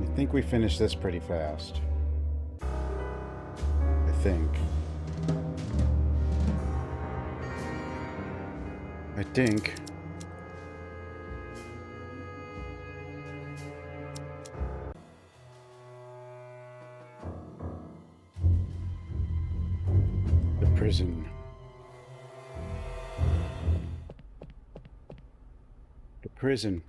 I think we finished this pretty fast. I think. The prison. The prison.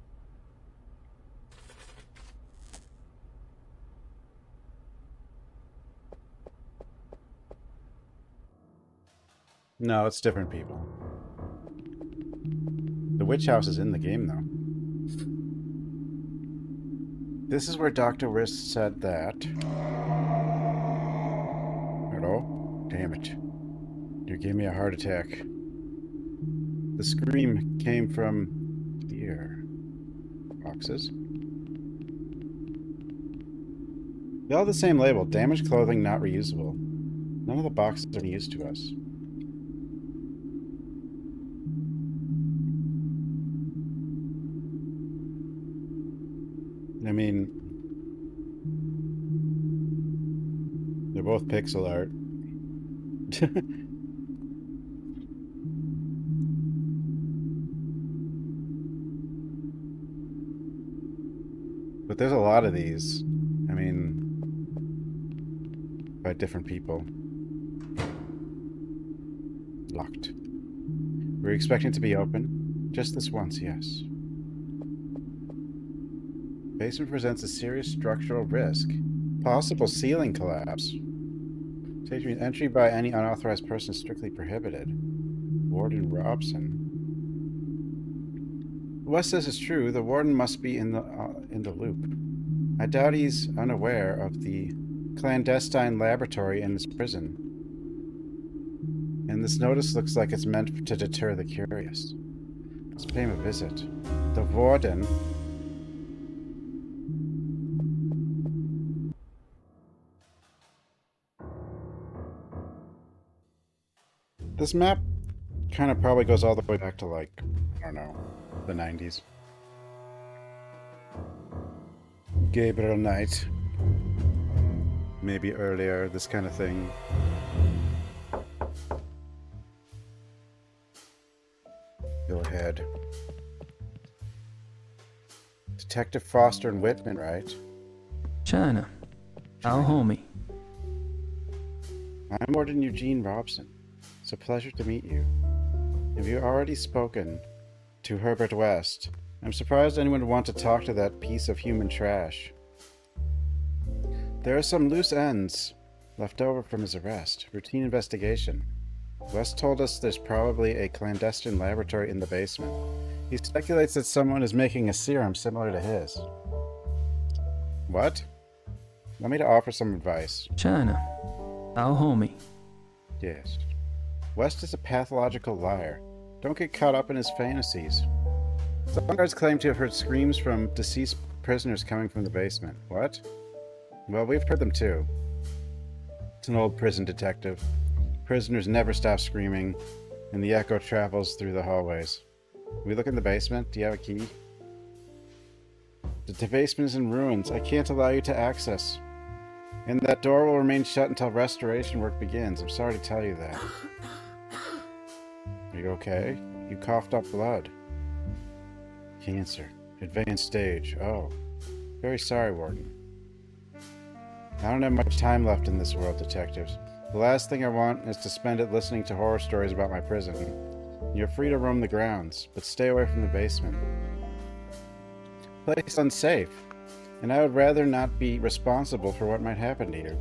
No, it's different people. The witch house is in the game, though. This is where Dr. Wrist said that. Hello? Damn it. You gave me a heart attack. The scream came from here. Boxes. They all have the same label. Damaged clothing, not reusable. None of the boxes are used to us. I mean, they're both pixel art. But there's a lot of these. I mean, by different people. Locked. We're expecting it to be open. Just this once, yes. Basement presents a serious structural risk. Possible ceiling collapse. Entry by any unauthorized person is strictly prohibited. Warden Robson. West says it's true. The warden must be in the loop. I doubt he's unaware of the clandestine laboratory in this prison. And this notice looks like it's meant to deter the curious. Let's pay him a visit. The warden. This map kind of probably goes all the way back to, like, I don't know, the 90s. Gabriel Knight. Maybe earlier, this kind of thing. Go ahead. Detective Foster and Whitman, right? China. Our homie. I'm Warden Eugene Robson. It's a pleasure to meet you. Have you already spoken to Herbert West? I'm surprised anyone would want to talk to that piece of human trash. There are some loose ends left over from his arrest. Routine investigation. West told us there's probably a clandestine laboratory in the basement. He speculates that someone is making a serum similar to his. What? Want me to offer some advice? China. Our homie. Yes. West is a pathological liar. Don't get caught up in his fantasies. Some guards claim to have heard screams from deceased prisoners coming from the basement. What? Well, we've heard them too. It's an old prison detective. Prisoners never stop screaming, and the echo travels through the hallways. We look in the basement. Do you have a key? The basement is in ruins. I can't allow you to access. And that door will remain shut until restoration work begins. I'm sorry to tell you that. Are you okay? You coughed up blood. Cancer. Advanced stage. Oh. Very sorry, Warden. I don't have much time left in this world, detectives. The last thing I want is to spend it listening to horror stories about my prison. You're free to roam the grounds, but stay away from the basement. Place unsafe, and I would rather not be responsible for what might happen to you.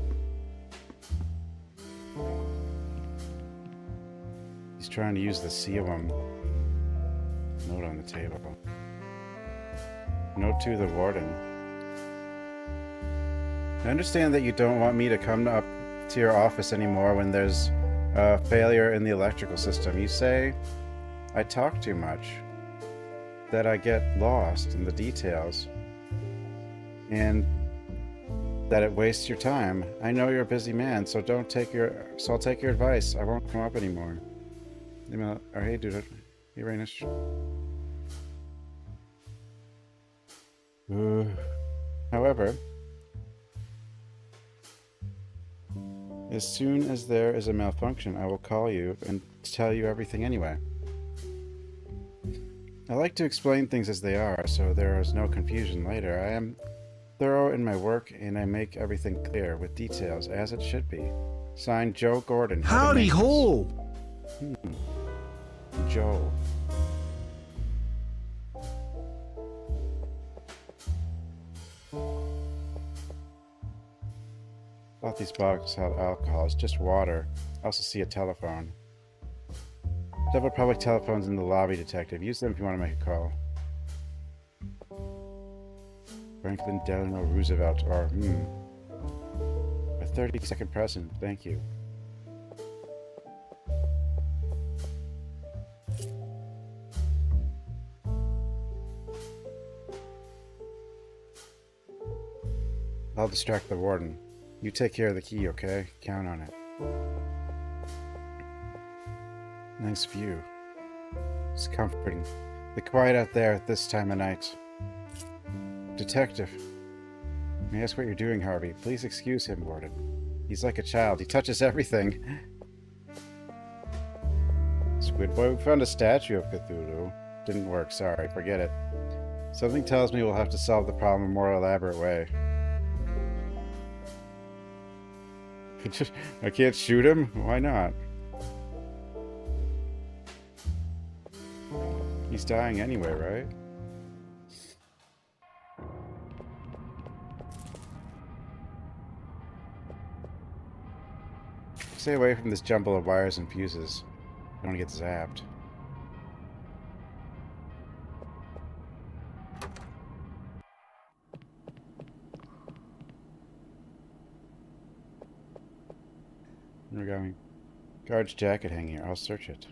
He's trying to use the Salem note on the table. Note to the warden. I understand that you don't want me to come up to your office anymore when there's a failure in the electrical system. You say I talk too much, that I get lost in the details, and that it wastes your time. I know you're a busy man, so I'll take your advice. I won't come up anymore. Hey, dude. Hey, Rainish. However, As soon as there is a malfunction, I will call you and tell you everything anyway. I like to explain things as they are, so there is no confusion later. I am thorough in my work, and I make everything clear, with details, as it should be. Signed, Joe Gordon. Howdy ho! Joe. Thought these boxes held alcohol. It's just water. I also see a telephone. Several public telephones in the lobby, Detective. Use them if you want to make a call. Franklin Delano Roosevelt, or, a 30-second present. Thank you. I'll distract the warden. You take care of the key, okay? Count on it. Nice view. It's comforting. The quiet out there at this time of night. Detective. May I ask what you're doing, Harvey? Please excuse him, Warden. He's like a child. He touches everything. Squid Boy, we found a statue of Cthulhu. Didn't work, sorry. Forget it. Something tells me we'll have to solve the problem in a more elaborate way. I can't shoot him? Why not? He's dying anyway, right? Stay away from this jumble of wires and fuses. I don't want to get zapped. Where are we going? Guard's jacket hanging here. I'll search it.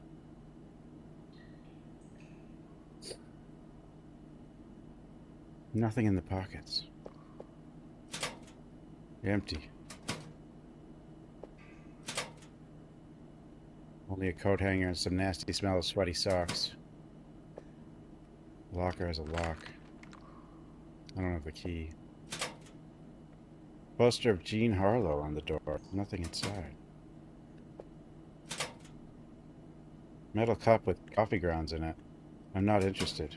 Nothing in the pockets. Empty. Only a coat hanger and some nasty smell of sweaty socks. The locker has a lock. I don't have the key. Poster of Jean Harlow on the door. Nothing inside. Metal cup with coffee grounds in it. I'm not interested.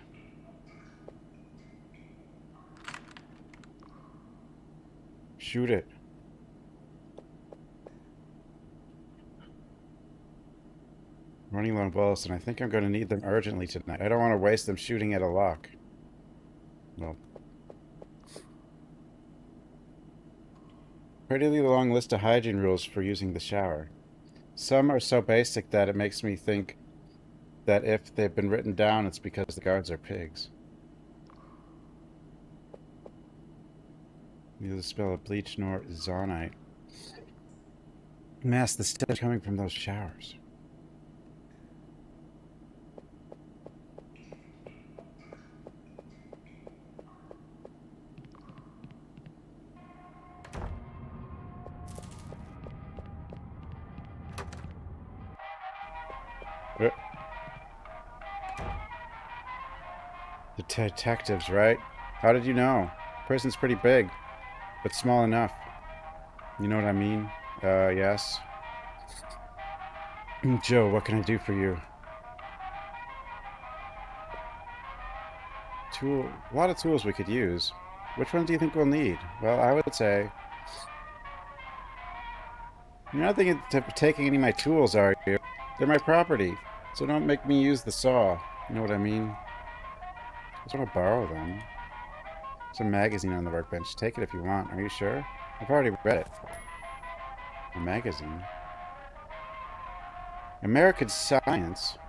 Shoot it. Running low on bullets, and I think I'm going to need them urgently tonight. I don't want to waste them shooting at a lock. Well. Pretty long list of hygiene rules for using the shower. Some are so basic that it makes me think that if they've been written down, it's because the guards are pigs. Neither the smell of bleach nor zonite. Mask the stench coming from those showers. The detectives, right? How did you know? Prison's pretty big, but small enough. You know what I mean? Yes. Joe, what can I do for you? A lot of tools we could use. Which one do you think we'll need? Well, I would say... You're not thinking of taking any of my tools, are you? They're my property, so don't make me use the saw. You know what I mean? I just want to borrow them. There's a magazine on the workbench. Take it if you want. Are you sure? I've already read it. A magazine? American Science?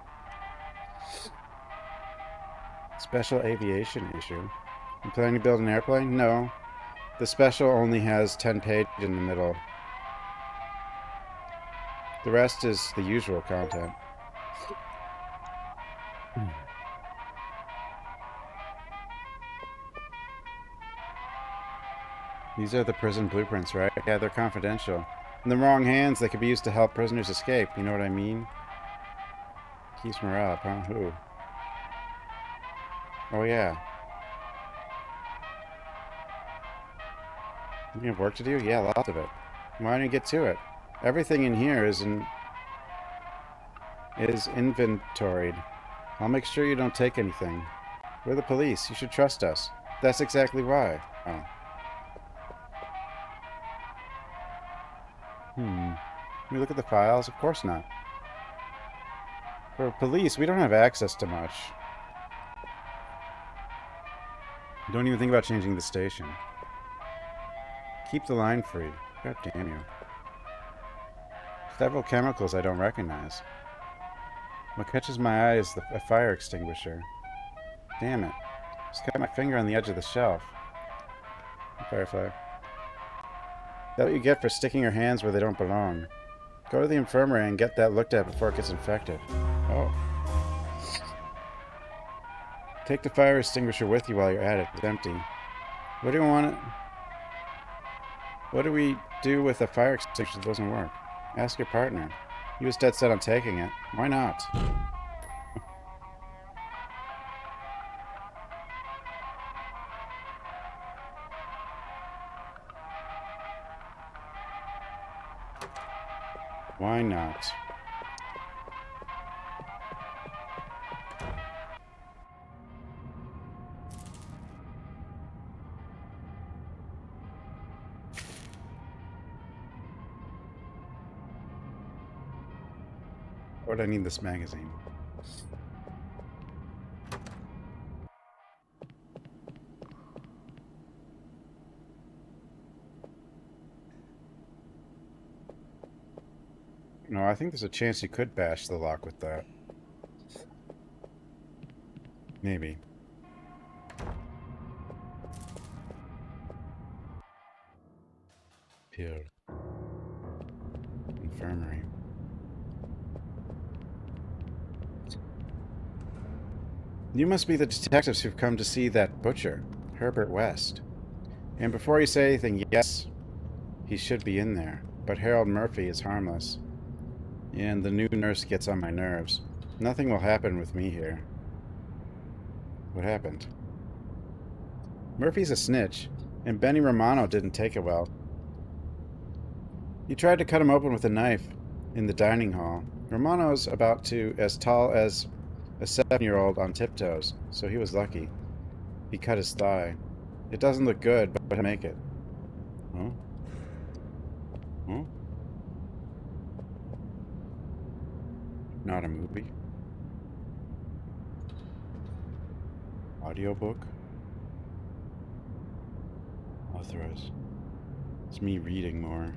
Special aviation issue. You planning to build an airplane? No. The special only has 10 pages in the middle. The rest is the usual content. These are the prison blueprints, right? Yeah, they're confidential. In the wrong hands, they could be used to help prisoners escape. You know what I mean? Keeps morale up, huh? Who? Oh, yeah. You have work to do? Yeah, lots of it. Why don't you get to it? Everything in here is inventoried. I'll make sure you don't take anything. We're the police. You should trust us. That's exactly why. Oh. Can we look at the files? Of course not. For police, we don't have access to much. Don't even think about changing the station. Keep the line free. God damn you. Several chemicals I don't recognize. What catches my eye is a fire extinguisher. Damn it. Just got my finger on the edge of the shelf. Firefly. Is that what you get for sticking your hands where they don't belong? Go to the infirmary and get that looked at before it gets infected. Oh. Take the fire extinguisher with you while you're at it. It's empty. What do you want it? What do we do with a fire extinguisher that doesn't work? Ask your partner. He was dead set on taking it. Why not? Why not? Why would I need this magazine? No, I think there's a chance you could bash the lock with that. Maybe. Pill. Infirmary. You must be the detectives who've come to see that butcher, Herbert West. And before you say anything, yes, he should be in there. But Harold Murphy is harmless. And the new nurse gets on my nerves. Nothing will happen with me here. What happened? Murphy's a snitch, and Benny Romano didn't take it well. He tried to cut him open with a knife in the dining hall. Romano's about as tall as a 7-year-old on tiptoes, so he was lucky. He cut his thigh. It doesn't look good, but he'll make it. Huh? Huh? Not a movie. Audiobook. Authorize. It's me reading more.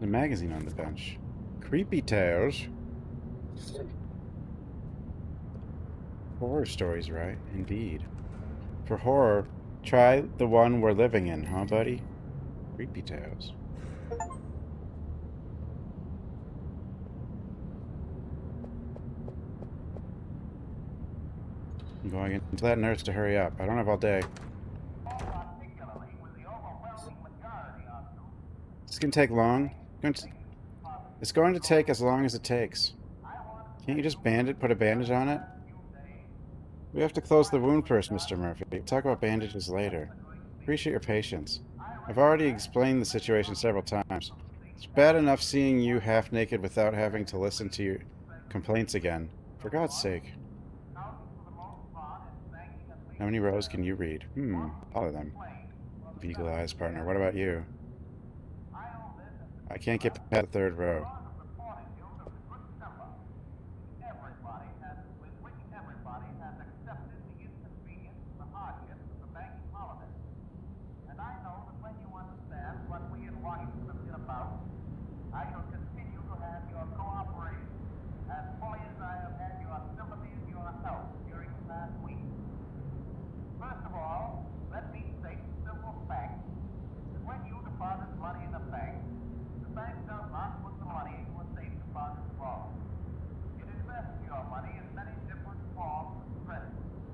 The magazine on the bench. Creepy Tales. Horror stories, right? Indeed. For horror, try the one we're living in, huh, buddy? Creepy Tales. I'm going into that nurse to hurry up. I don't have all day. This can take long. It's going to take as long as it takes. Can't you just put a bandage on it? We have to close the wound first, Mr. Murphy. We'll talk about bandages later. Appreciate your patience. I've already explained the situation several times. It's bad enough seeing you half naked without having to listen to your complaints again. For God's sake. How many rows can you read? All of them. Eagle eyes, partner. What about you? I can't get past the 3rd row.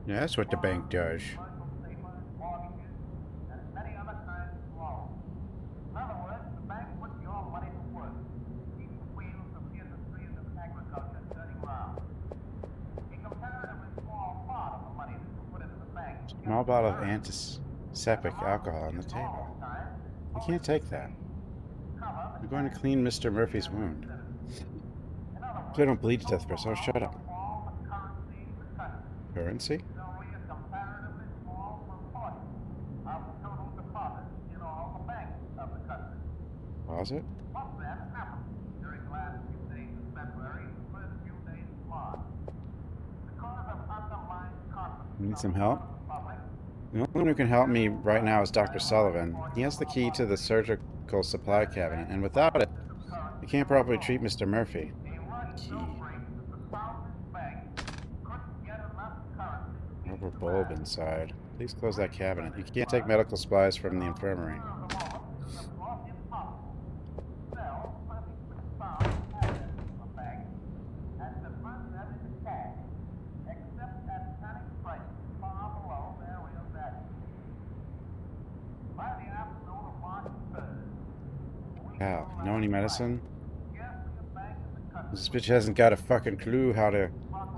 Yeah, that's what the bank does. Small bottle of antiseptic alcohol on the table. You can't take that. I'm going to clean Mr. Murphy's wound. So I don't bleed to death first. Oh, shut up. Currency? Deposit? Need some help? The only one who can help me right now is Dr. Sullivan. He has the key to the surgical supply cabinet, and without it, he can't properly treat Mr. Murphy. Key. Rubber bulb inside. Please close that cabinet. You can't take medical supplies from the infirmary. Pal, you know any medicine? This bitch hasn't got a fucking clue how to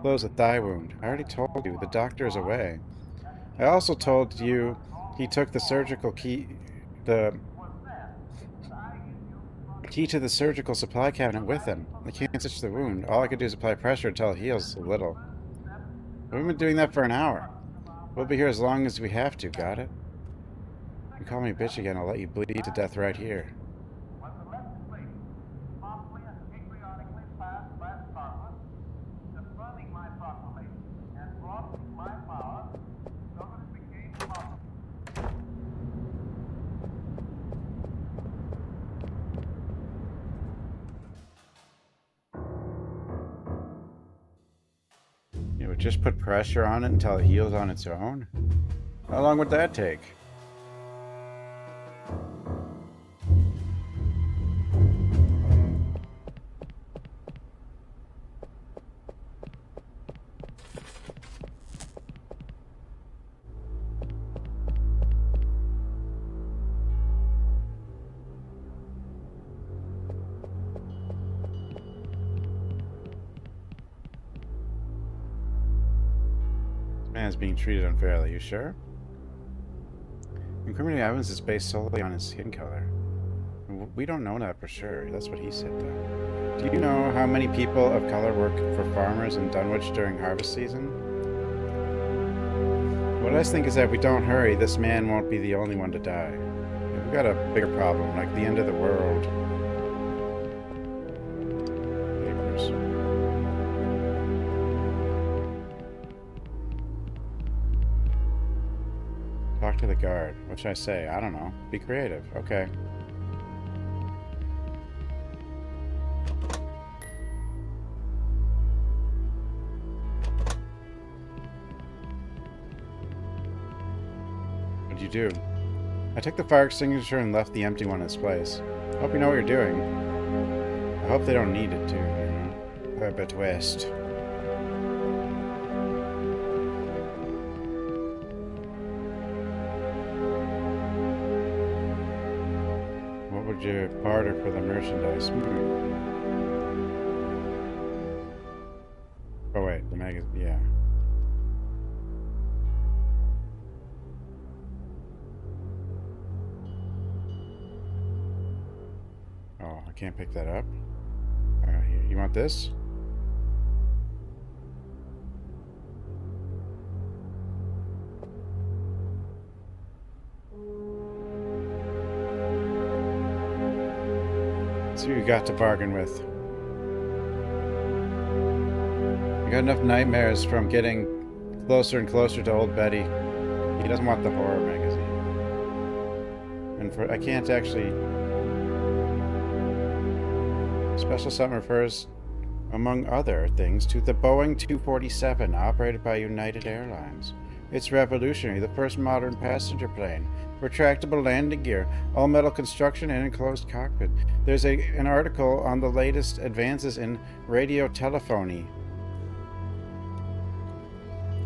close a thigh wound. I already told you, the doctor is away. I also told you he took the surgical key, the key to the surgical supply cabinet with him. I can't stitch the wound. All I can do is apply pressure until it heals a little. We've been doing that for an hour. We'll be here as long as we have to, got it? You call me a bitch again, I'll let you bleed to death right here. You would just put pressure on it until it heals on its own? How long would that take? Man's being treated unfairly, you sure? Incriminating evidence is based solely on his skin color. We don't know that for sure. That's what he said, though. Do you know how many people of color work for farmers in Dunwich during harvest season? What I think is that if we don't hurry, this man won't be the only one to die. We've got a bigger problem, like the end of the world. Papers. Talk to the guard. What should I say? I don't know. Be creative. Okay. What'd you do? I took the fire extinguisher and left the empty one in its place. I hope you know what you're doing. I hope they don't need it to, you know. Herbert West. What would you barter for the merchandise? Oh wait, the magazine, yeah. Oh, I can't pick that up. You want this? Let's see what you got to bargain with. I got enough nightmares from getting closer and closer to old Betty. He doesn't want the horror magazine. And I can't actually... Special summon refers, among other things, to the Boeing 247 operated by United Airlines. It's revolutionary, the first modern passenger plane. Retractable landing gear, all-metal construction, and enclosed cockpit. There's an article on the latest advances in radio telephony.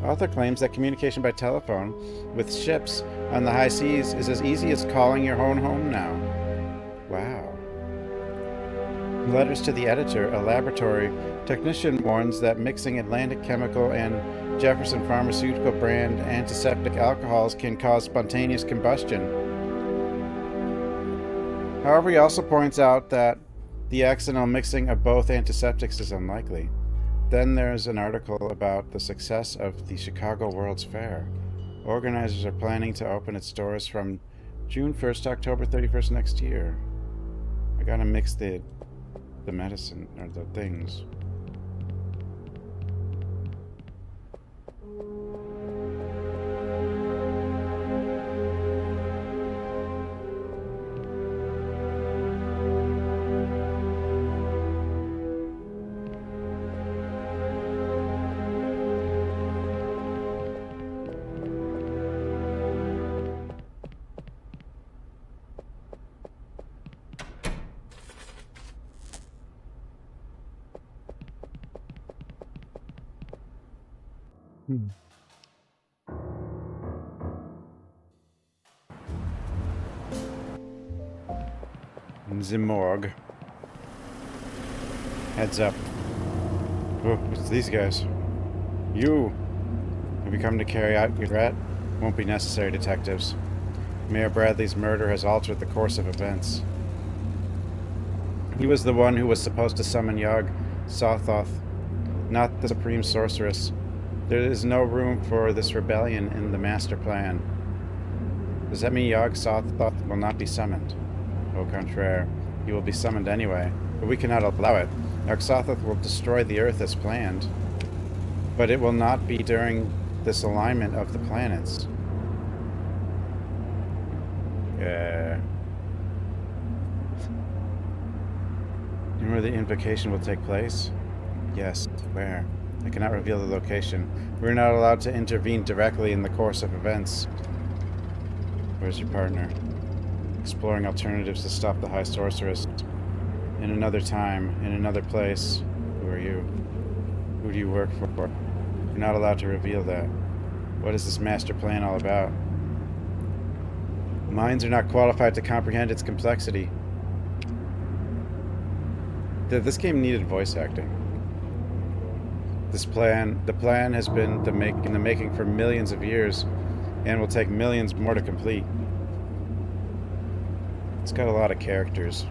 Author claims that communication by telephone with ships on the high seas is as easy as calling your own home now. Wow. Letters to the editor, a laboratory technician, warns that mixing Atlantic Chemical and Jefferson Pharmaceutical brand antiseptic alcohols can cause spontaneous combustion. However, he also points out that the accidental mixing of both antiseptics is unlikely. Then there's an article about the success of the Chicago World's Fair. Organizers are planning to open its doors from June 1st to October 31st next year. I gotta mix the medicine, or the things. In the morgue. Heads up. Oh, it's these guys. You! Have you come to carry out your threat? Won't be necessary, detectives. Mayor Bradley's murder has altered the course of events. He was the one who was supposed to summon Yog-Sothoth, not the Supreme Sorceress. There is no room for this rebellion in the master plan. Does that mean Yog-Sothoth will not be summoned? Au contraire, he will be summoned anyway, but we cannot allow it. Yog-Sothoth will destroy the Earth as planned, but it will not be during this alignment of the planets. You know where the invocation will take place? Yes, where? I cannot reveal the location. We're not allowed to intervene directly in the course of events. Where's your partner? Exploring alternatives to stop the High Sorceress. In another time, in another place. Who are you? Who do you work for? You're not allowed to reveal that. What is this master plan all about? Minds are not qualified to comprehend its complexity. This game needed voice acting. The plan has been in the making for millions of years, and will take millions more to complete. It's got a lot of characters.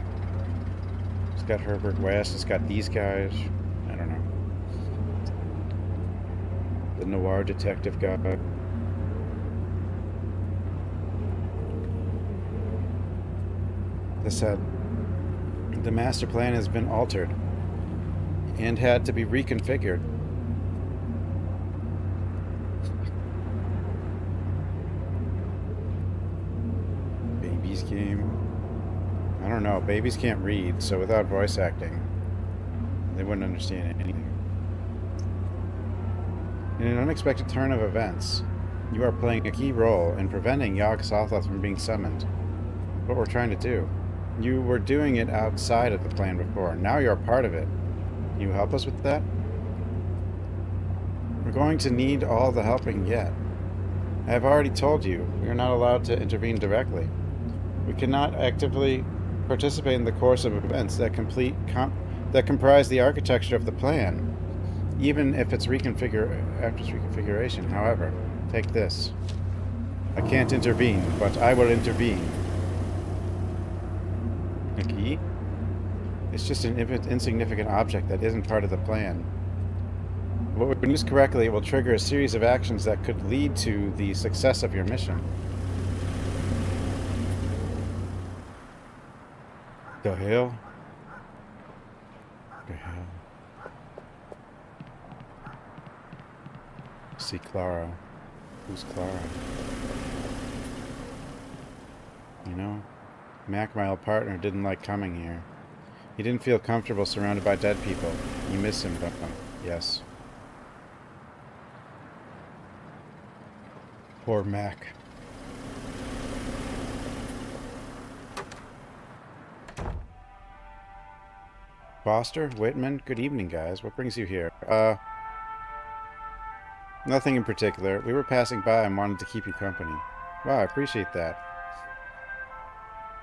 It's got Herbert West, it's got these guys. I don't know. The noir detective guy. This said, the master plan has been altered and had to be reconfigured. Baby's game. I don't know. Babies can't read, so without voice acting, they wouldn't understand anything. In an unexpected turn of events, you are playing a key role in preventing Yog-Sothoth from being summoned. What we're trying to do. You were doing it outside of the plan before. Now you're a part of it. Can you help us with that? We're going to need all the help we can get. I have already told you, we are not allowed to intervene directly. We cannot actively participate in the course of events that comprise the architecture of the plan, even if it's after its reconfiguration. However, take this. I can't intervene, but I will intervene. A key? It's just an insignificant object that isn't part of the plan. When used correctly, it will trigger a series of actions that could lead to the success of your mission. The hell? The hell? See Clara. Who's Clara? You know, Mac, my old partner, didn't like coming here. He didn't feel comfortable surrounded by dead people. You miss him, don't you? Yes. Poor Mac. Foster? Whitman? Good evening, guys. What brings you here? Nothing in particular. We were passing by and wanted to keep you company. Wow, I appreciate that.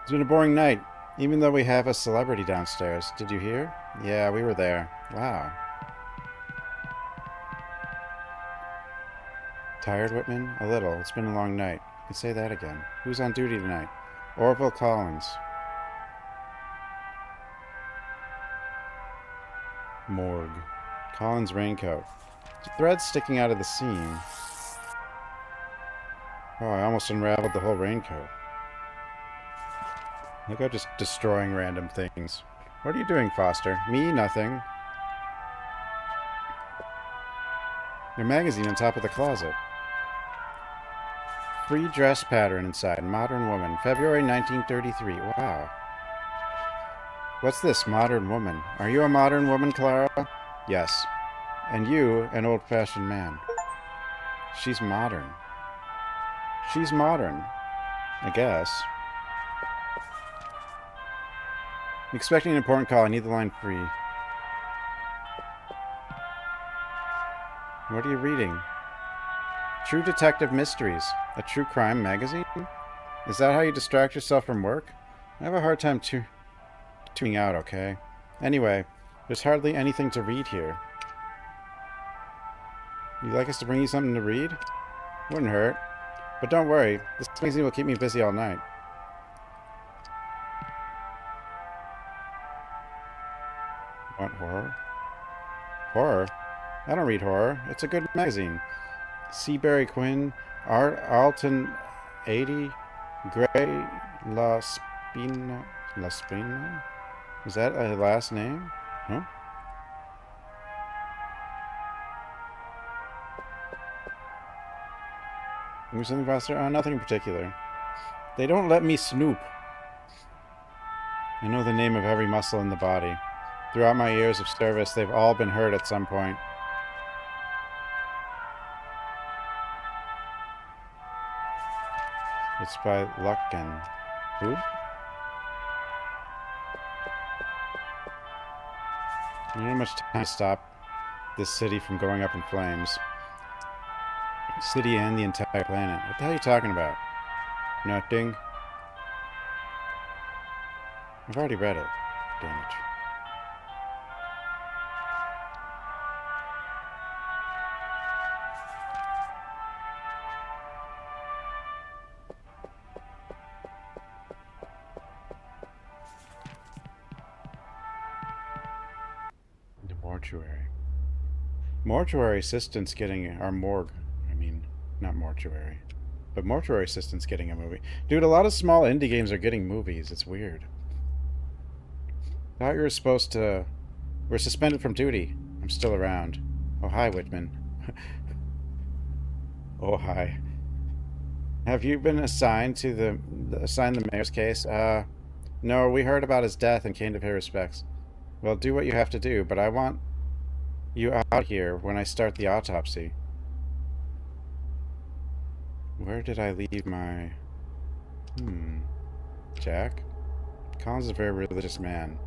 It's been a boring night, even though we have a celebrity downstairs. Did you hear? Yeah, we were there. Wow. Tired, Whitman? A little. It's been a long night. You can say that again. Who's on duty tonight? Orville Collins. Morgue. Colin's raincoat. Threads sticking out of the seam. Oh, I almost unraveled the whole raincoat. Look, I'm just destroying random things. What are you doing, Foster? Me? Nothing. Your magazine on top of the closet. Free dress pattern inside. Modern Woman. February 1933. Wow. What's this, Modern Woman? Are you a modern woman, Clara? Yes. And you, an old-fashioned man. She's modern. She's modern. I guess. I'm expecting an important call. I need the line free. What are you reading? True Detective Mysteries. A true crime magazine? Is that how you distract yourself from work? I have a hard time tuning out, okay? Anyway, there's hardly anything to read here. You'd like us to bring you something to read? Wouldn't hurt. But don't worry, this magazine will keep me busy all night. Want horror? Horror? I don't read horror. It's a good magazine. Seabury Quinn, Alton 80, Gray La Spina. La Spina? Is that a last name? Huh? Something faster? Oh, nothing in particular. They don't let me snoop. I know the name of every muscle in the body. Throughout my years of service, they've all been hurt at some point. It's by Lucken. Who? I don't have much time to stop this city from going up in flames. City and the entire planet. What the hell are you talking about? Nothing. I've already read it. Damn it. The mortuary. Mortuary assistant's getting our morgue. I mean, not mortuary. But mortuary assistant's getting a movie. Dude, a lot of small indie games are getting movies. It's weird. Thought you were supposed to... We're suspended from duty. I'm still around. Oh, hi, Whitman. Oh, hi. Have you been assigned to the mayor's case? No, we heard about his death and came to pay respects. Well, do what you have to do, but I want you out here when I start the autopsy. Where did I leave my... Jack? Colin's is a very religious man.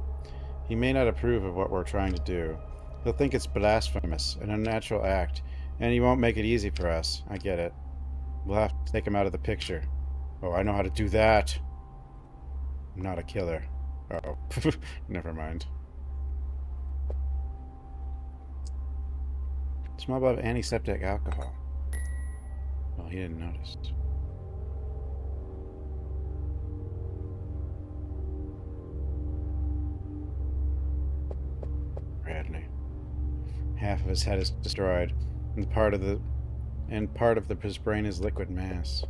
He may not approve of what we're trying to do. He'll think it's blasphemous, an unnatural act, and he won't make it easy for us. I get it. We'll have to take him out of the picture. Oh, I know how to do that. I'm not a killer. Oh, never mind. Smell above antiseptic alcohol. Well, he didn't notice. Bradley. Half of his head is destroyed, and part of his brain is liquid mass.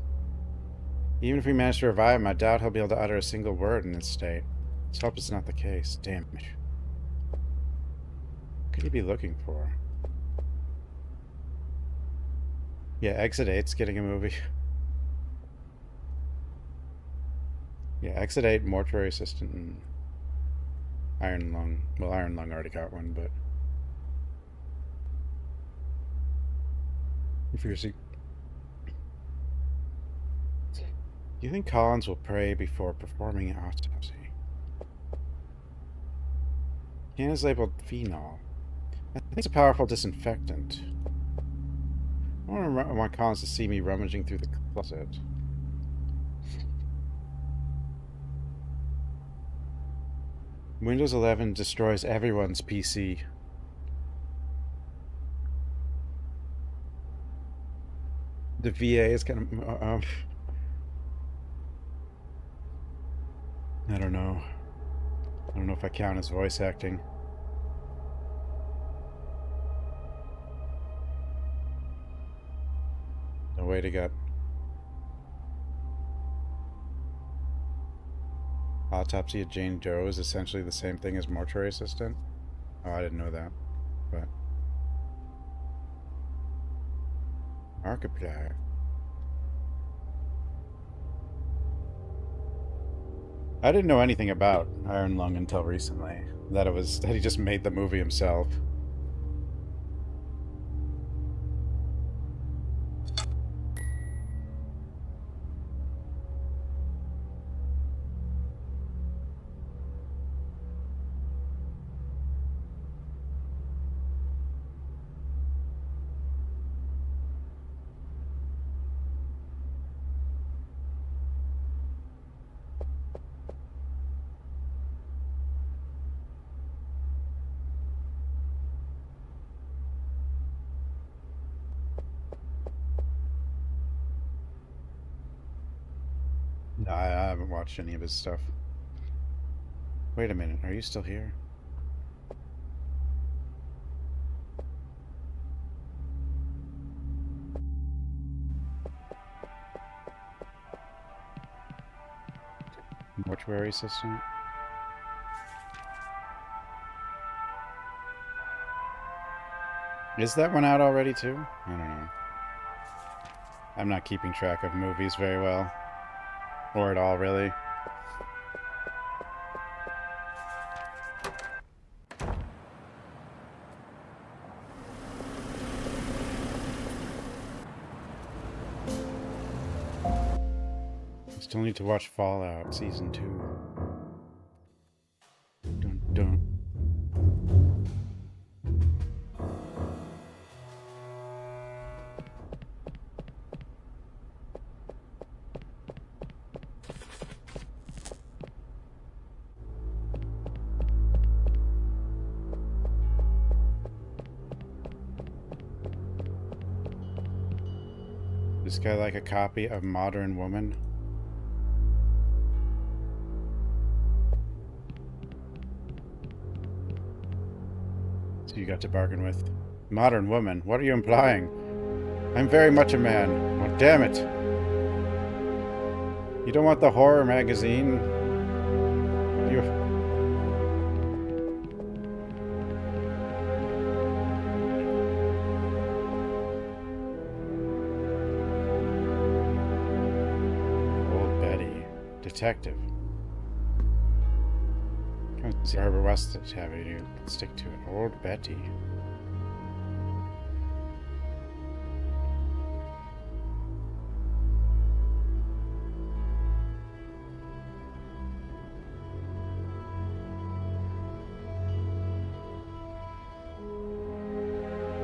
Even if we manage to revive him, I doubt he'll be able to utter a single word in this state. Let's hope it's not the case. Damn it. What could he be looking for? Yeah, Exit 8's getting a movie. Yeah, Exit 8, Mortuary Assistant, and Iron Lung. Well, Iron Lung already got one, but... If you're... Do you think Collins will pray before performing an autopsy? Can is labeled phenol. I think it's a powerful disinfectant. I want Collins to see me rummaging through the closet. Windows 11 destroys everyone's PC. The VA is kind of... I don't know. I don't know if I count as voice acting. way to get autopsy of Jane Doe is essentially the same thing as mortuary assistant? Oh, I didn't know that. But Markiplier. I didn't know anything about Iron Lung until recently. That he just made the movie himself. No, I haven't watched any of his stuff. Wait a minute, are you still here? Mortuary assistant? Is that one out already too? I don't know. I'm not keeping track of movies very well. Or at all, really. Still need to watch Fallout Season 2. Dun, dun. This guy like a copy of Modern Woman? So you got to bargain with. Modern Woman? What are you implying? I'm very much a man. Oh, damn it. You don't want the horror magazine? You... Old Betty. Detective. See Herbert West have it here. Stick to it. Old Betty.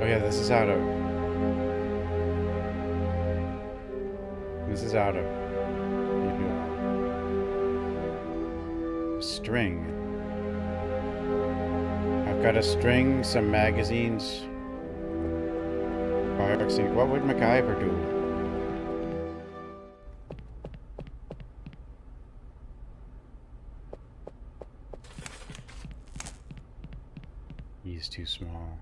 Oh yeah, this is out of string. I've got a string, some magazines. What would MacGyver do? He's too small.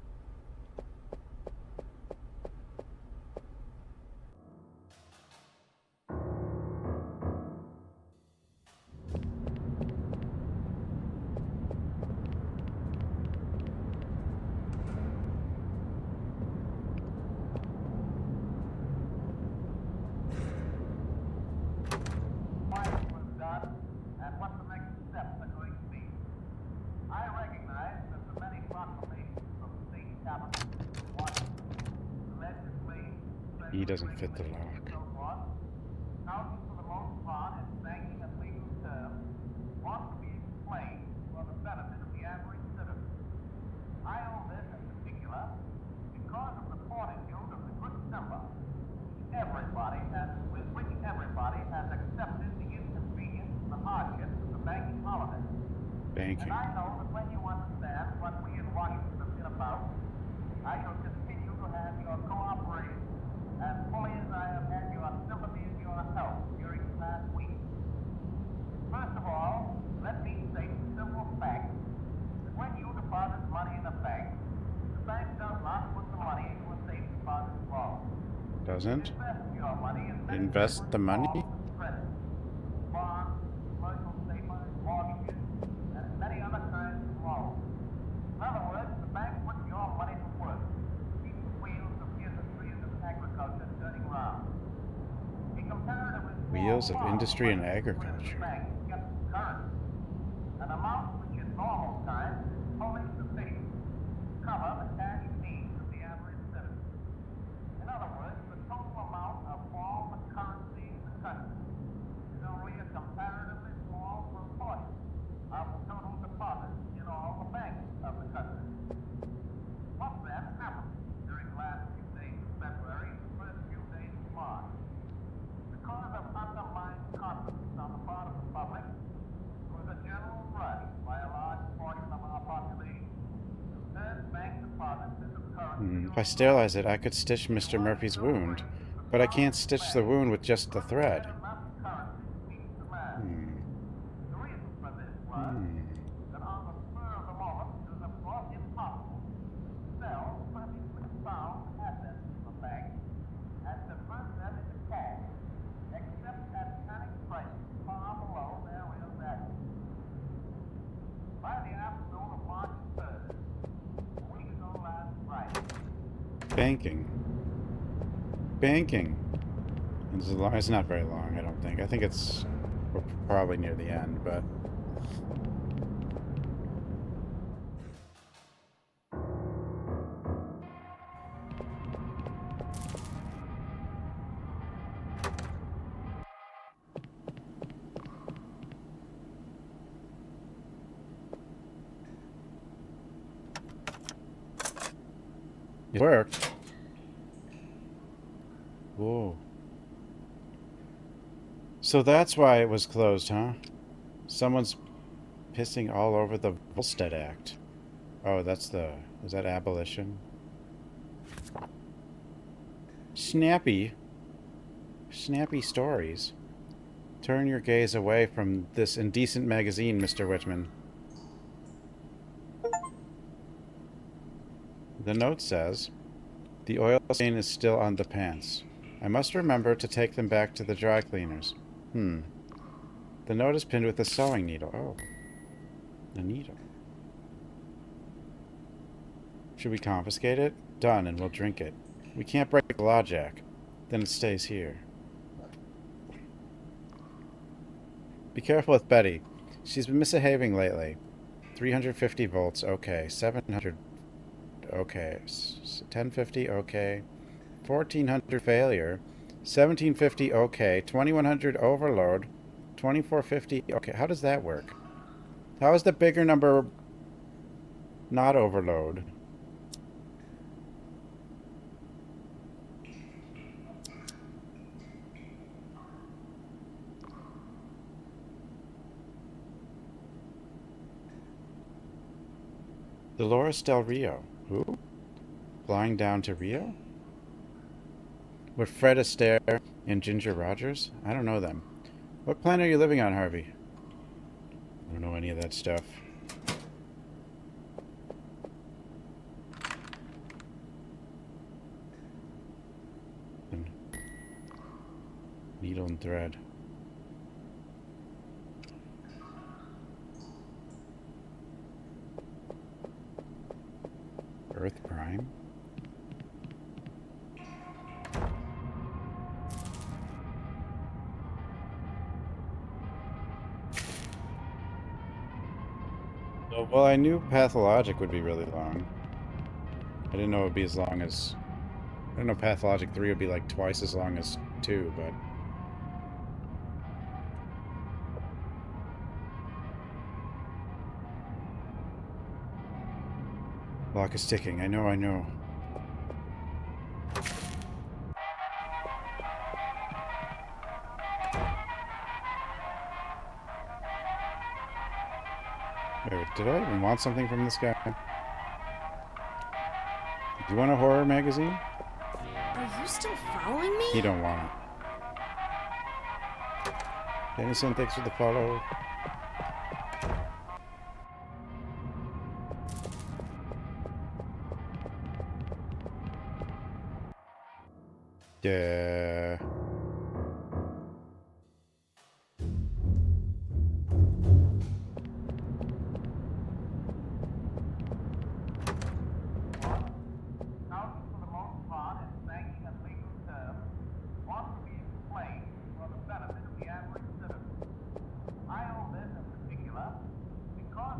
He doesn't fit the lock. Banking. And I know that when you understand what we in Washington have been about, I shall continue to have your cooperation as fully as I have had your sympathy and your help during the past week. First of all, let me state the simple fact that when you deposit money in a bank, the bank does not put the money into a safe deposit vault. Doesn't? Invest your money Invest the money? credit, bonds, commercial paper, mortgages, and many other kinds of loans. In other words, the bank puts your money to work, keeps the wheels of industry and agriculture turning round. A comparatively small Wheels of part industry and the money agriculture. the bank gets current, an amount which in normal times is fully sufficient to cover the cash needs of the average citizen. In other words, the total amount of all the currency in the country is only a comparatively small proportion of total deposits in all the banks of the country. What then happened during the last few days of February and the first few days of March? Because of underlying confidence on the part of the public, there was a general rush by a large portion of our population to turn bank deposits into currency. If I sterilize it, I could stitch Mr. Murphy's wound, but I can't stitch the wound with just the thread. The reason for this was that on the spur of the moment, it was of course impossible to sell perfectly sound assets in the bank and convert them into cash, except at panic prices far below their real value. By the afternoon of March 3rd, a week ago last Friday, Banking. Banking. It's not very long, I don't think. I think we're probably near the end, but... It worked. Whoa. So that's why it was closed, huh? Someone's pissing all over the Volstead Act. Oh, is that abolition? Snappy stories. Turn your gaze away from this indecent magazine, Mr. Whitman. The note says, the oil stain is still on the pants. I must remember to take them back to the dry cleaners. The note is pinned with a sewing needle. Oh. A needle. Should we confiscate it? Done, and we'll drink it. We can't break the law, Jack. Then it stays here. Be careful with Betty. She's been misbehaving lately. 350 volts, okay. 700, okay. 1050, okay. 1400 failure. 1750, okay. 2100 overload. 2450, okay. How does that work? How is the bigger number not overload? Dolores Del Rio. Who? Flying down to Rio? With Fred Astaire and Ginger Rogers? I don't know them. What planet are you living on, Harvey? I don't know any of that stuff. Needle and thread. Earth Prime? Oh, well, I knew Pathologic would be really long. I didn't know it would be as long as... I don't know, Pathologic 3 would be like twice as long as 2, but... Clock is ticking. I know. Wait, did I even want something from this guy? Do you want a horror magazine? Are you still following me? He don't want it. Dennison, thanks for the follow. Yeah.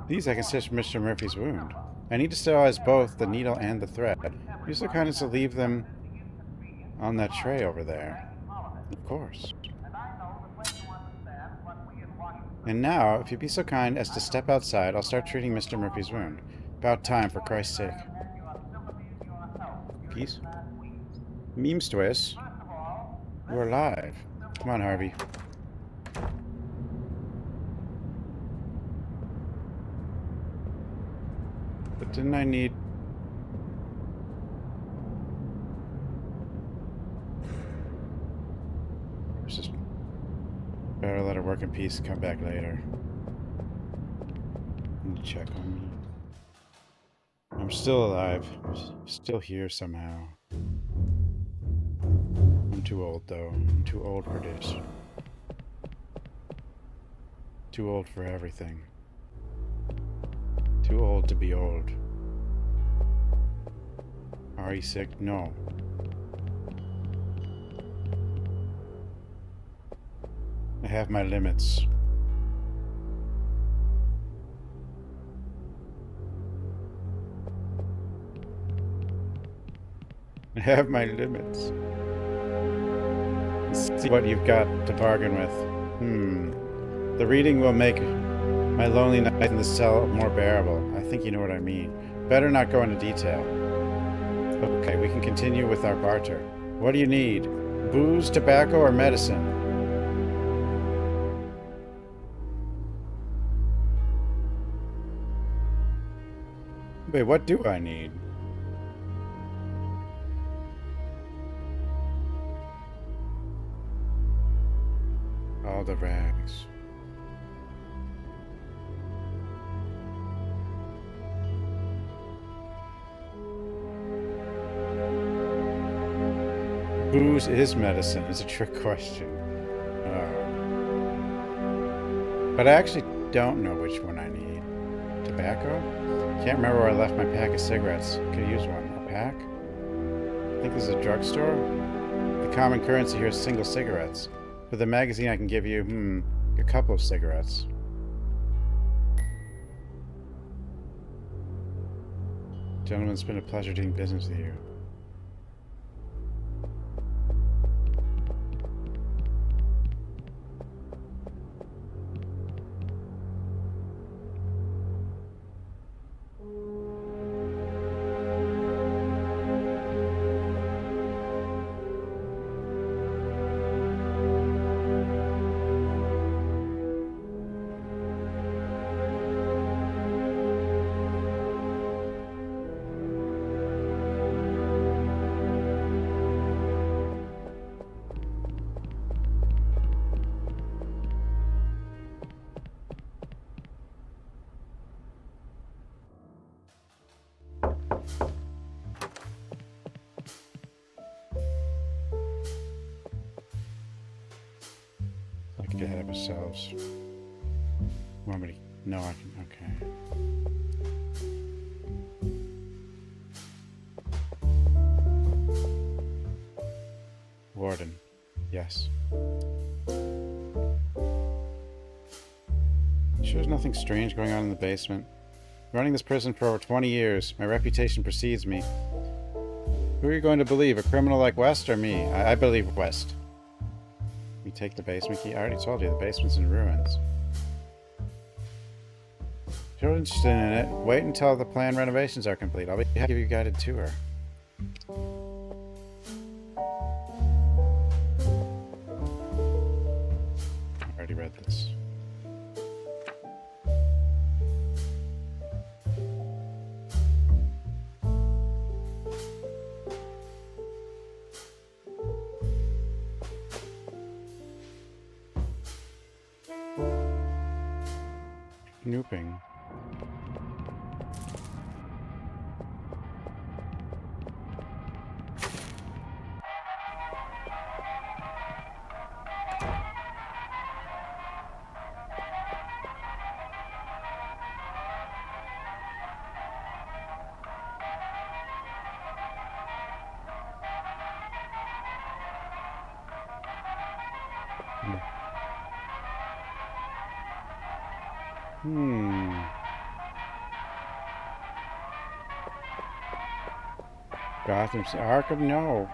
These I can stitch Mr. Murphy's wound. I need to sterilize both the needle and the thread. Use the kindness to leave them on that tray over there. Of course. And now, if you'd be so kind as to step outside, I'll start treating Mr. Murphy's wound. About time, for Christ's sake. Peace? Memes twist. We're alive. Come on, Harvey. But didn't I need... It's just... Better let her work in peace and come back later. Need to check on me. I'm still alive. Still here somehow. I'm too old, though. I'm too old for this. Too old for everything. Too old to be old. Are you sick? No. I have my limits. I have my limits. Let's see what you've got to bargain with. The reading will make my lonely night in the cell more bearable. I think you know what I mean. Better not go into detail. Okay, we can continue with our barter. What do you need? Booze, tobacco, or medicine? Wait, what do I need? All the rags. Booze is medicine. It's a trick question. But I actually don't know which one I need. Tobacco? Can't remember where I left my pack of cigarettes. Could use one. A pack? I think this is a drugstore? The common currency here is single cigarettes. For the magazine I can give you, a couple of cigarettes. Gentlemen, it's been a pleasure doing business with you. Get ahead of ourselves. Want me to... No, I can... Okay. Warden. Yes. Sure there's nothing strange going on in the basement. Running this prison for over 20 years. My reputation precedes me. Who are you going to believe? A criminal like West or me? I believe West. We take the basement key. I already told you, the basement's in ruins. If you're interested in it, wait until the planned renovations are complete. I'll be happy to give you a guided tour. I already read this. Snooping. Gotham, Arkham, no.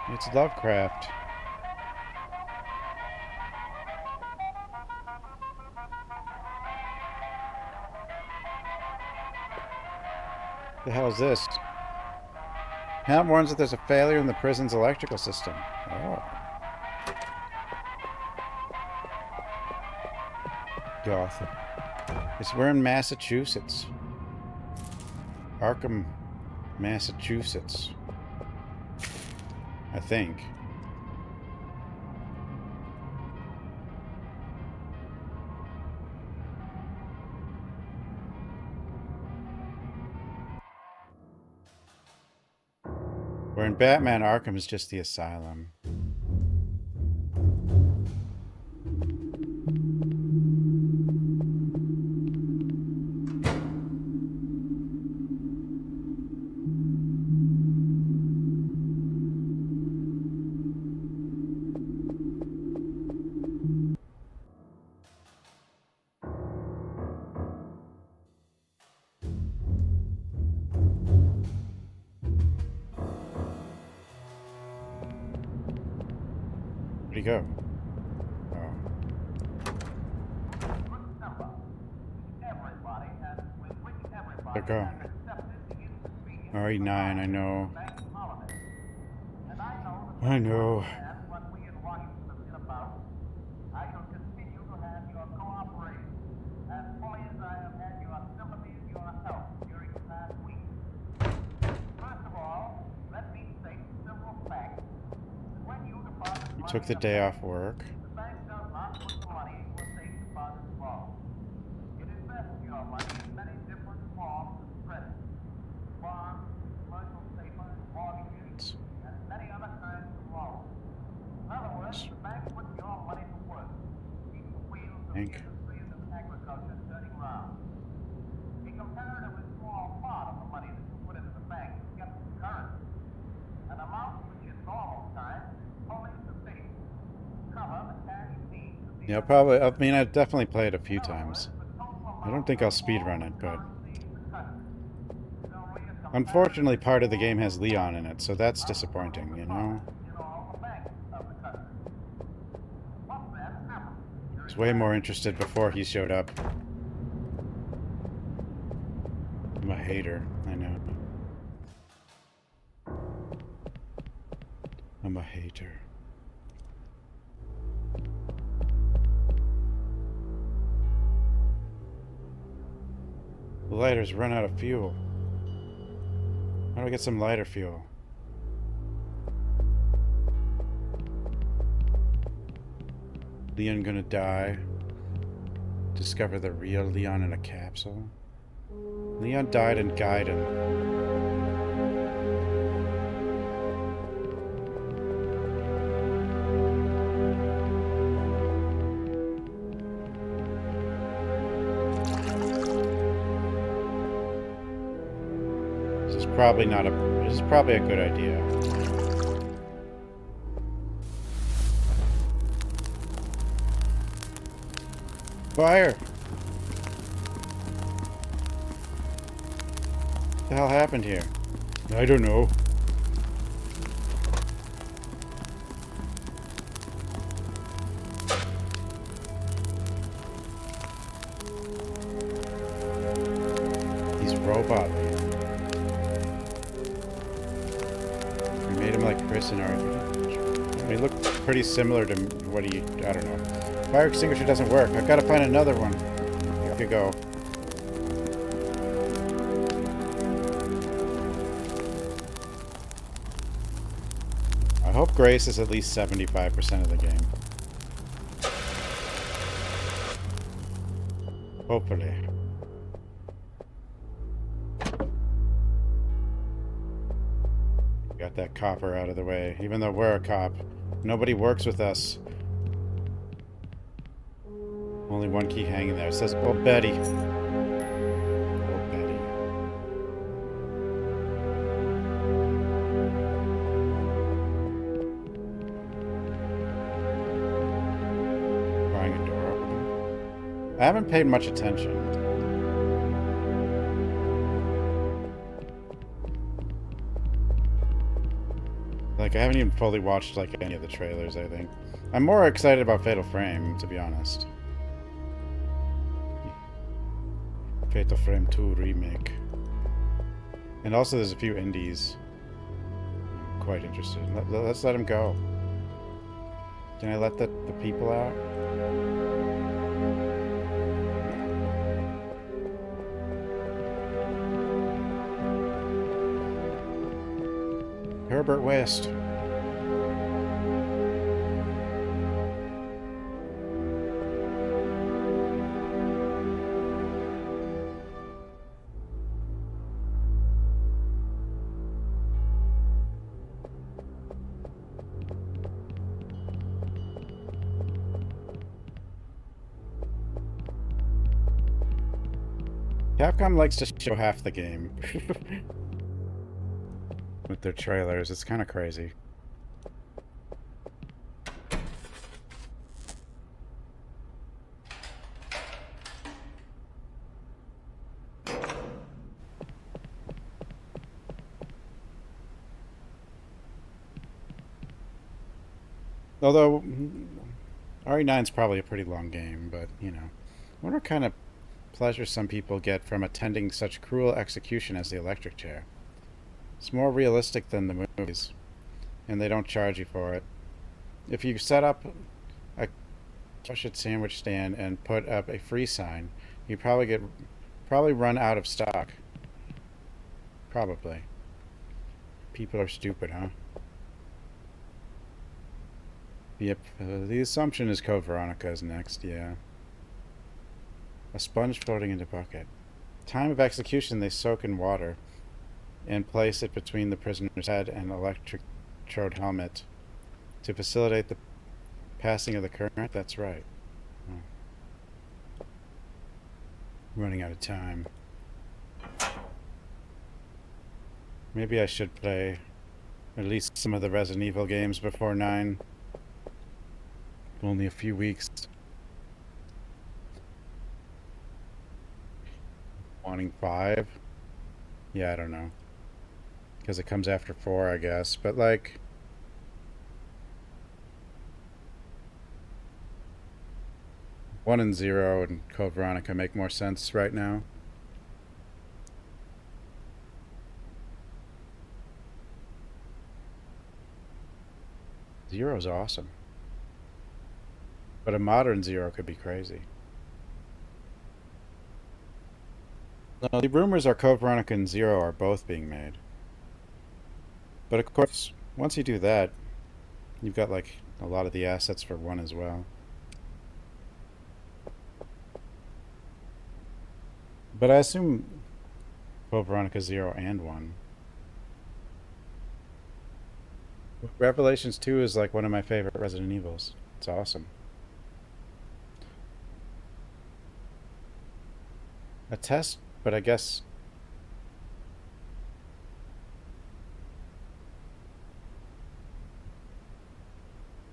It's Lovecraft. The hell is this? Ham warns that there's a failure in the prison's electrical system. Oh. Gotham. We're in Massachusetts. Arkham, Massachusetts. I think. Where in Batman, Arkham is just the asylum. Where'd he go? Oh. There go. RE9, I know. I know. You took the day off work. Think. Yeah, probably. I mean, I'd definitely play it a few times. I don't think I'll speedrun it, but... Unfortunately, part of the game has Leon in it, so that's disappointing, you know? I was way more interested before he showed up. I'm a hater, I know. I'm a hater. The lighter's run out of fuel. How do I get some lighter fuel? Leon gonna die. Discover the real Leon in a capsule. Leon died in Gaiden. Probably not a. This is probably a good idea. Fire! What the hell happened here? I don't know. These robots. In Arkham. They look pretty similar to what he... I don't know. Fire extinguisher doesn't work. I've got to find another one. Here we go. I hope Grace is at least 75% of the game. Hopefully. Got that copper out of the way. Even though we're a cop, nobody works with us. Only one key hanging there. It says, "Oh, Betty." Oh, Betty. Prying a door open. I haven't paid much attention. Like, I haven't even fully watched, like, any of the trailers, I think. I'm more excited about Fatal Frame, to be honest. Fatal Frame 2 Remake. And also there's a few indies. I'm quite interested. Let's let him go. Can I let the people out? Herbert West. Capcom likes to show half the game with their trailers. It's kind of crazy. Although RE9's probably a pretty long game, but you know, I wonder what kind of pleasure some people get from attending such cruel execution as the electric chair. It's more realistic than the movies, and they don't charge you for it. If you set up a sandwich stand and put up a free sign, you probably run out of stock. Probably. People are stupid, huh? Yep. The assumption is Code Veronica is next. Yeah. A sponge floating in a bucket. Time of execution, they soak in water and place it between the prisoner's head and electrode helmet to facilitate the passing of the current. That's right. Oh. Running out of time. Maybe I should play at least some of the Resident Evil games before 9. Only a few weeks. Wanting 5? Yeah, I don't know. Because it comes after 4, I guess. But, like... One and 0 and Code Veronica make more sense right now. Zero's awesome. But a modern Zero could be crazy. No, the rumors are Code Veronica and Zero are both being made. But of course, once you do that, you've got like a lot of the assets for 1 as well. But I assume Code Veronica 0 and 1. Revelations 2 is like one of my favorite Resident Evils. It's awesome. A test, but I guess...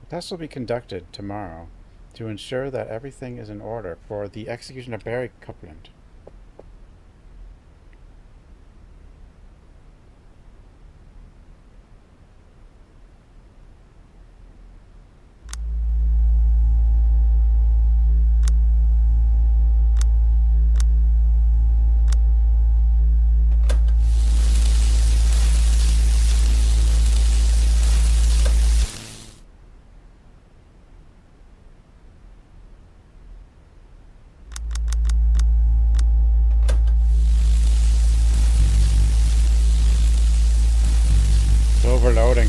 The test will be conducted tomorrow to ensure that everything is in order for the execution of Barry Copeland. Overloading.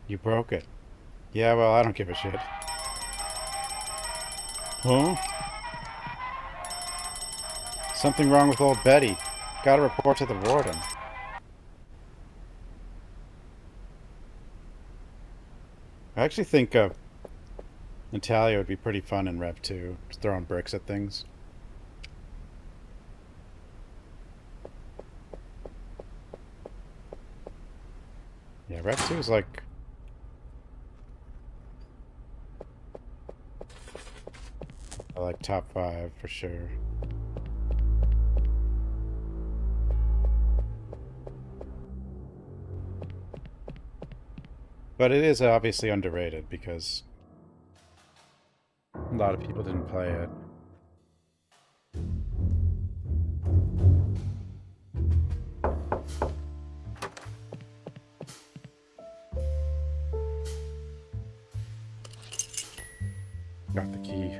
You broke it. Yeah, well, I don't give a shit. Huh? Something wrong with old Betty. Gotta report to the warden. I actually think Natalia would be pretty fun in Rev 2. Just throwing bricks at things. Yeah, Rev 2 is like... I like top 5 for sure. But it is obviously underrated because a lot of people didn't play it. Got the key.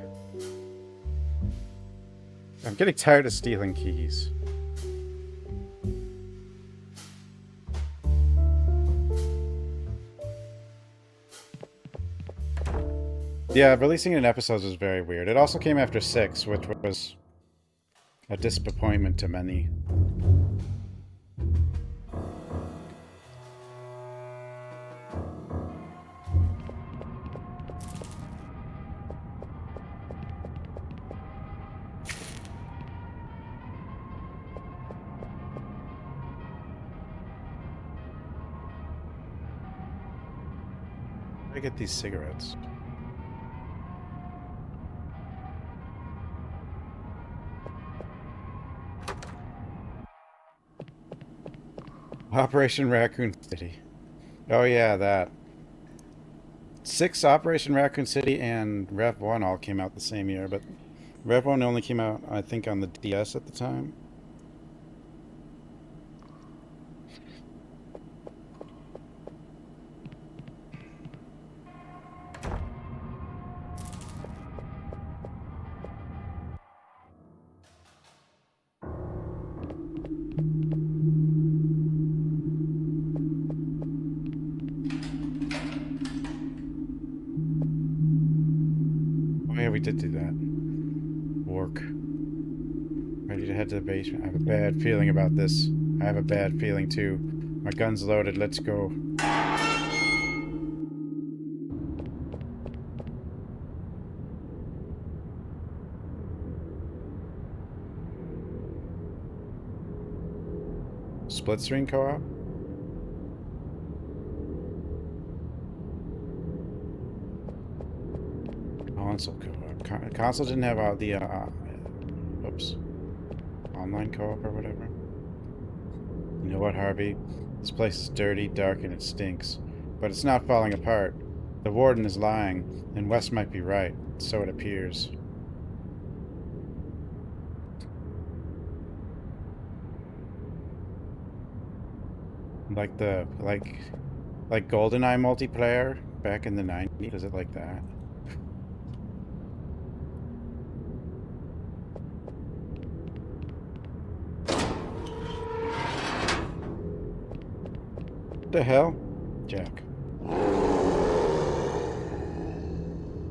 I'm getting tired of stealing keys. Yeah, releasing it in episodes was very weird. It also came after 6, which was a disappointment to many. Where do I get these cigarettes? Operation Raccoon City. Oh yeah, that. 6 Operation Raccoon City and Rev 1 all came out the same year, but Rev 1 only came out, I think, on the DS at the time. Oh yeah, we did do that. Work. Ready to head to the basement. I have a bad feeling about this. I have a bad feeling too. My gun's loaded. Let's go. Split screen co-op? Console co-op. Console didn't have all the oops, online co-op or whatever. You know what, Harvey? This place is dirty, dark, and it stinks. But it's not falling apart. The warden is lying, and West might be right. So it appears. Like GoldenEye multiplayer back in the 90s. Is it like that? What the hell? Jack.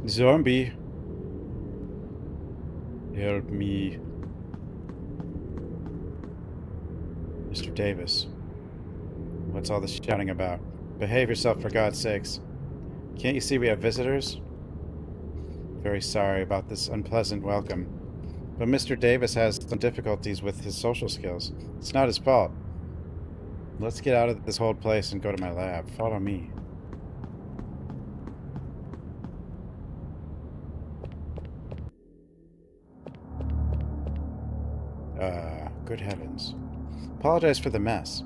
Zombie. Help me. Mr. Davis. What's all this shouting about? Behave yourself, for God's sakes. Can't you see we have visitors? Very sorry about this unpleasant welcome. But Mr. Davis has some difficulties with his social skills. It's not his fault. Let's get out of this whole place and go to my lab. Follow me. Good heavens. Apologize for the mess.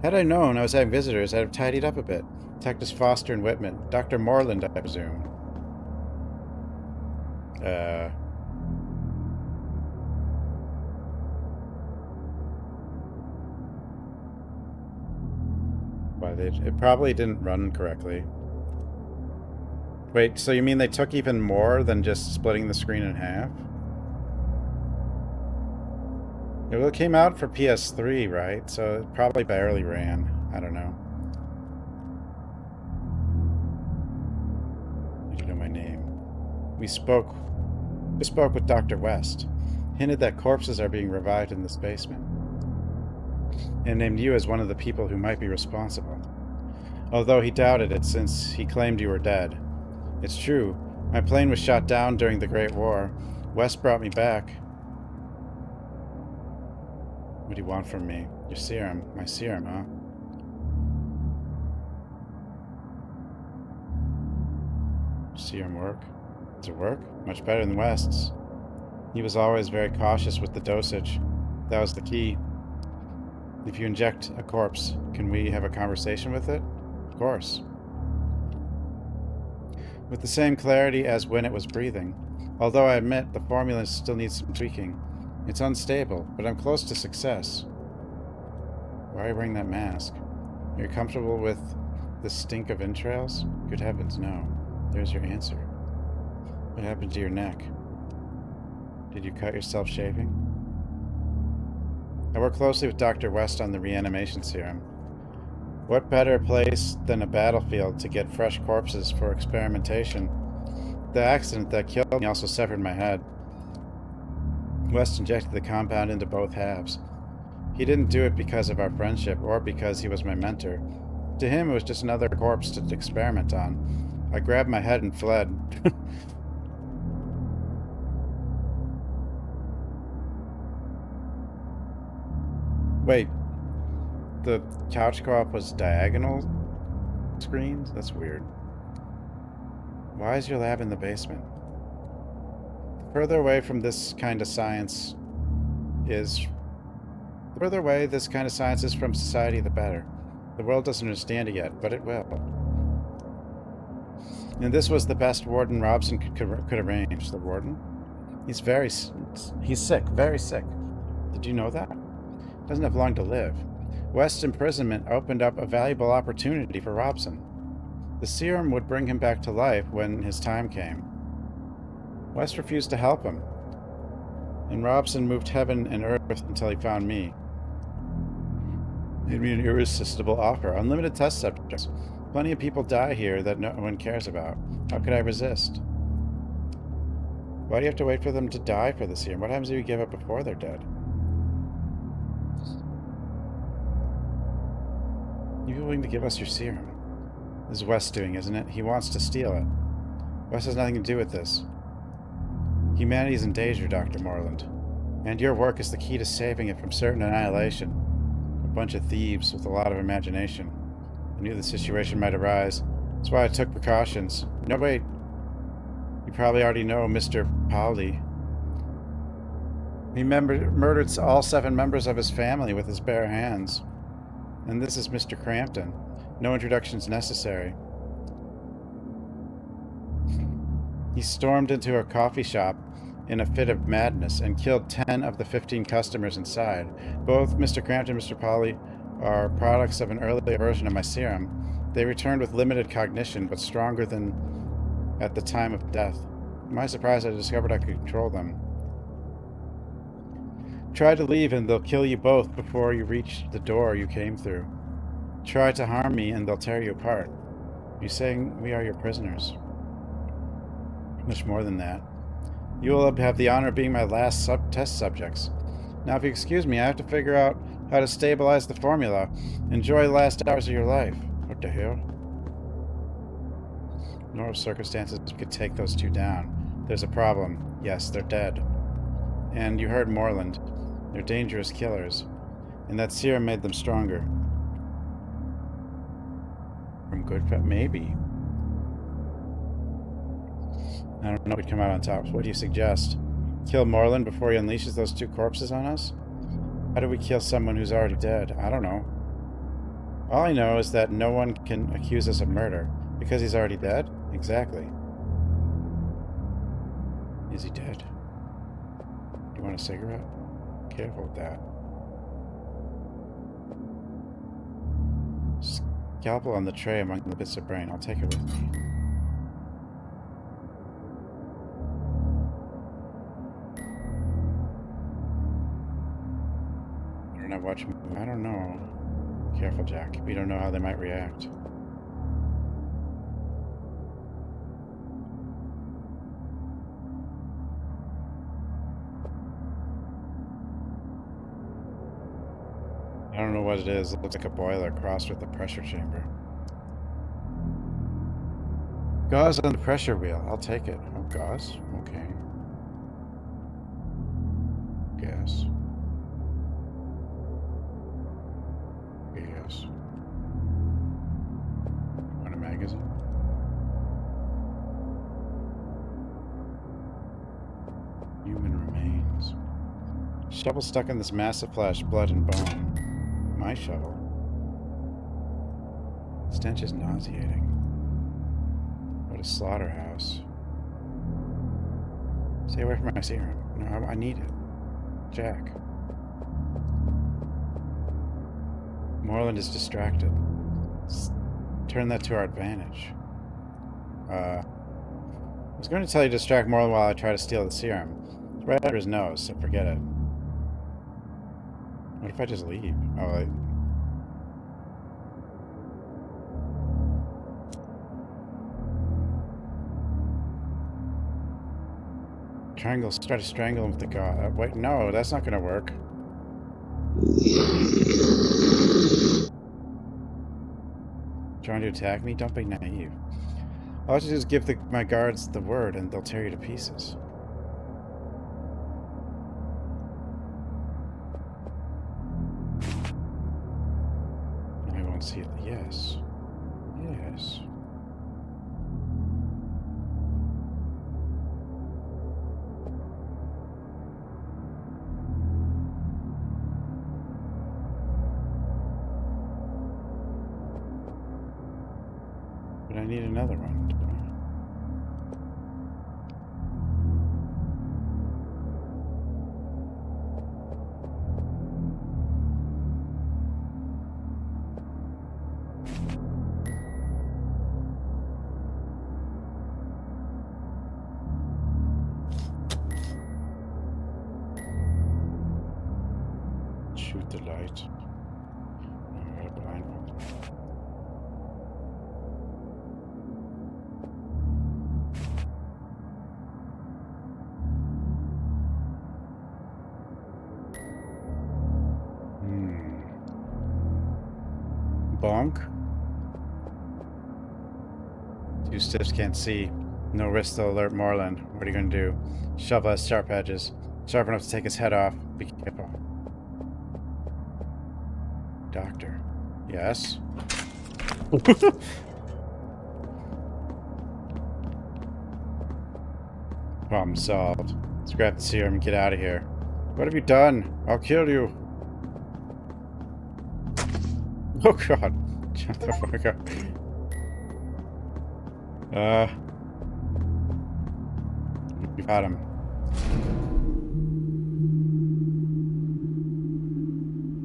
Had I known I was having visitors, I'd have tidied up a bit. Detectives Foster and Whitman. Dr. Moreland, I presume. Why, it probably didn't run correctly. Wait, so you mean they took even more than just splitting the screen in half? Well, it came out for PS3, right? So it probably barely ran. I don't know. Did you know my name? We spoke with Dr. West. Hinted that corpses are being revived in this basement. And named you as one of the people who might be responsible. Although he doubted it since he claimed you were dead. It's true. My plane was shot down during the Great War. West brought me back. What do you want from me? Your serum. My serum, huh? Serum work? Does it work? Much better than West's. He was always very cautious with the dosage. That was the key. If you inject a corpse, can we have a conversation with it? Of course. With the same clarity as when it was breathing. Although I admit the formula still needs some tweaking. It's unstable, but I'm close to success. Why are you wearing that mask? Are you comfortable with the stink of entrails? Good heavens, no. There's your answer. What happened to your neck? Did you cut yourself shaving? I work closely with Dr. West on the reanimation serum. What better place than a battlefield to get fresh corpses for experimentation? The accident that killed me also severed my head. West injected the compound into both halves. He didn't do it because of our friendship or because he was my mentor. To him, it was just another corpse to experiment on. I grabbed my head and fled. Wait, the couch co-op was diagonal screens? That's weird. Why is your lab in the basement? The further away from this kind of science is... The further away this kind of science is from society, the better. The world doesn't understand it yet, but it will. And this was the best warden Robson could arrange. The warden? He's sick, very sick. Did you know that? Doesn't have long to live. West's imprisonment opened up a valuable opportunity for Robson. The serum would bring him back to life when his time came. West refused to help him, and Robson moved heaven and earth until he found me. Made me an irresistible offer. Unlimited test subjects. Plenty of people die here that no one cares about. How could I resist? Why do you have to wait for them to die for the serum? What happens if you give up before they're dead? You're willing to give us your serum. This is West doing, isn't it? He wants to steal it. West has nothing to do with this. Humanity is in danger, Dr. Moreland. And your work is the key to saving it from certain annihilation. A bunch of thieves with a lot of imagination. I knew the situation might arise. That's why I took precautions. No, wait. You probably already know Mr. Pauli. He murdered all 7 members of his family with his bare hands. And this is Mr. Crampton. No introductions necessary. He stormed into a coffee shop in a fit of madness and killed 10 of the 15 customers inside. Both Mr. Crampton and Mr. Pauli are products of an earlier version of my serum. They returned with limited cognition, but stronger than at the time of death. To my surprise, I discovered I could control them. Try to leave and they'll kill you both before you reach the door you came through. Try to harm me and they'll tear you apart. You're saying we are your prisoners. Much more than that. You will have the honor of being my last test subjects. Now, if you excuse me, I have to figure out how to stabilize the formula. Enjoy the last hours of your life. What the hell? Normal circumstances could take those 2 down. There's a problem. Yes, they're dead. And you heard Moreland. They're dangerous killers. And that serum made them stronger. From good fat, maybe. I don't know if we'd come out on top. What do you suggest? Kill Moreland before he unleashes those 2 corpses on us? How do we kill someone who's already dead? I don't know. All I know is that no one can accuse us of murder. Because he's already dead? Exactly. Is he dead? Do you want a cigarette? Careful with that. Scalpel on the tray among the bits of brain. I'll take it with me. You're not watching. I don't know. Careful, Jack. We don't know how they might react. I don't know what it is. It looks like a boiler crossed with a pressure chamber. Gauze on the pressure wheel. I'll take it. Oh, gauze? Okay. Gas. Gas. Want a magazine? Human remains. Shovel stuck in this massive flesh, blood and bone. My shovel. Stench is nauseating. What a slaughterhouse. Stay away from my serum. No, I need it. Jack. Moreland is distracted. Turn that to our advantage. I was going to tell you to distract Moreland while I try to steal the serum. It's right under his nose, so forget it. What if I just leave? Oh, Triangle, try to strangle him with the god. Wait, no, that's not gonna work. Trying to attack me? Don't be naive. All I have to do is give my guards the word and they'll tear you to pieces. I won't see it. Yes. Yes. But I need another one. Shoot the light. I got a blindfold. Bonk. Two stiffs can't see. No risk to alert Moreland. What are you gonna do? Shovel has sharp edges. Sharp enough to take his head off. Be careful. Doctor. Yes? Problem solved. Let's grab the serum and get out of here. What have you done? I'll kill you. Oh god. Shut the fuck up. We got him.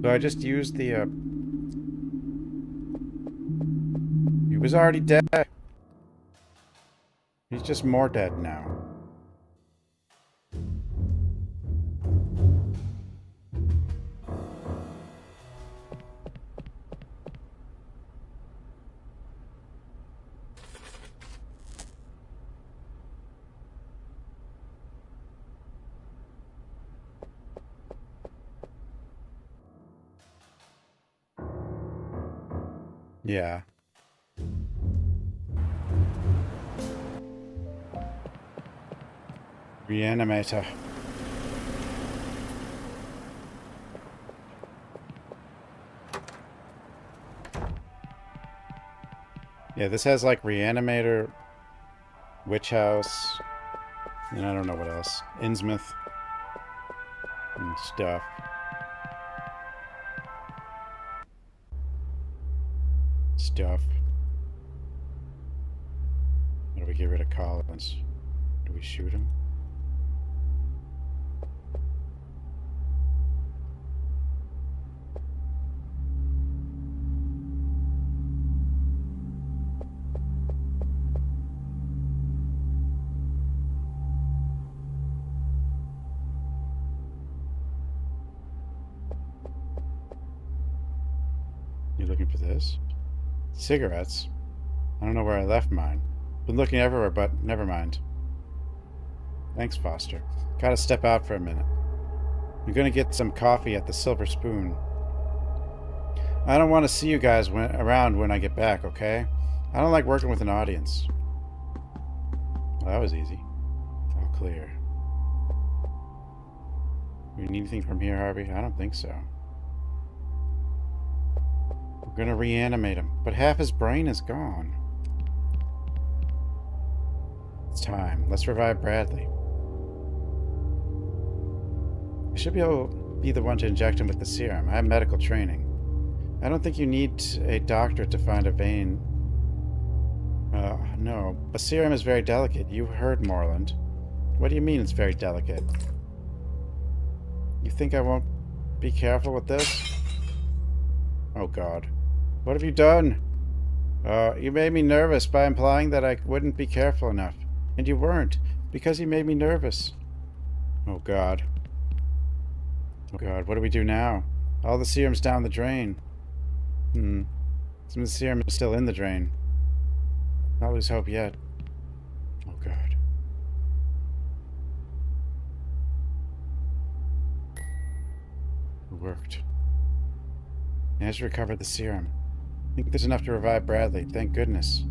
So I just used the, He was already dead. He's just more dead now. Yeah. Reanimator. Yeah, this has like Reanimator, Witch House, and I don't know what else. Innsmouth and stuff. Stuff. How do we get rid of Collins? Do we shoot him? You looking for this? Cigarettes? I don't know where I left mine. Been looking everywhere, but never mind. Thanks, Foster. Gotta step out for a minute. I'm gonna get some coffee at the Silver Spoon. I don't want to see you guys around when I get back, okay? I don't like working with an audience. Well, that was easy. All clear. You need anything from here, Harvey? I don't think so. We're gonna reanimate him, but half his brain is gone. It's time. Let's revive Bradley. I should be able to be the one to inject him with the serum. I have medical training. I don't think you need a doctor to find a vein. No. A serum is very delicate. You heard Moreland. What do you mean it's very delicate? You think I won't be careful with this? Oh god. What have you done? You made me nervous by implying that I wouldn't be careful enough. And you weren't, because you made me nervous. Oh god. Oh god, what do we do now? All the serum's down the drain. Some of the serum is still in the drain. Not lose hope yet. Oh god. It worked. Managed to recover the serum. I think there's enough to revive Bradley, thank goodness.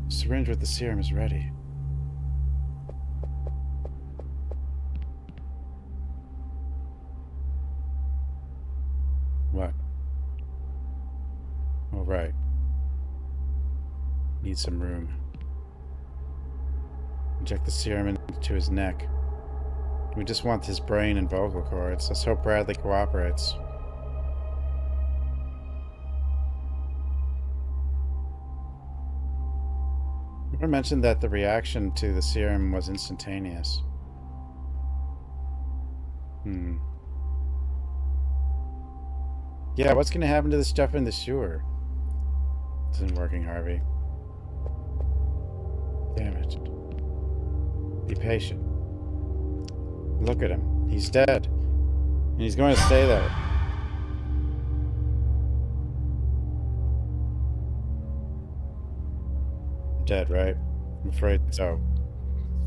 The syringe with the serum is ready. What? All right. Need some room. Inject the serum into his neck. We just want his brain and vocal cords. Let's hope Bradley cooperates. I mentioned that the reaction to the serum was instantaneous. Yeah, what's going to happen to the stuff in the sewer? This isn't working, Harvey. Damn it. Be patient. Look at him. He's dead. And he's going to stay there. Dead, right? I'm afraid so.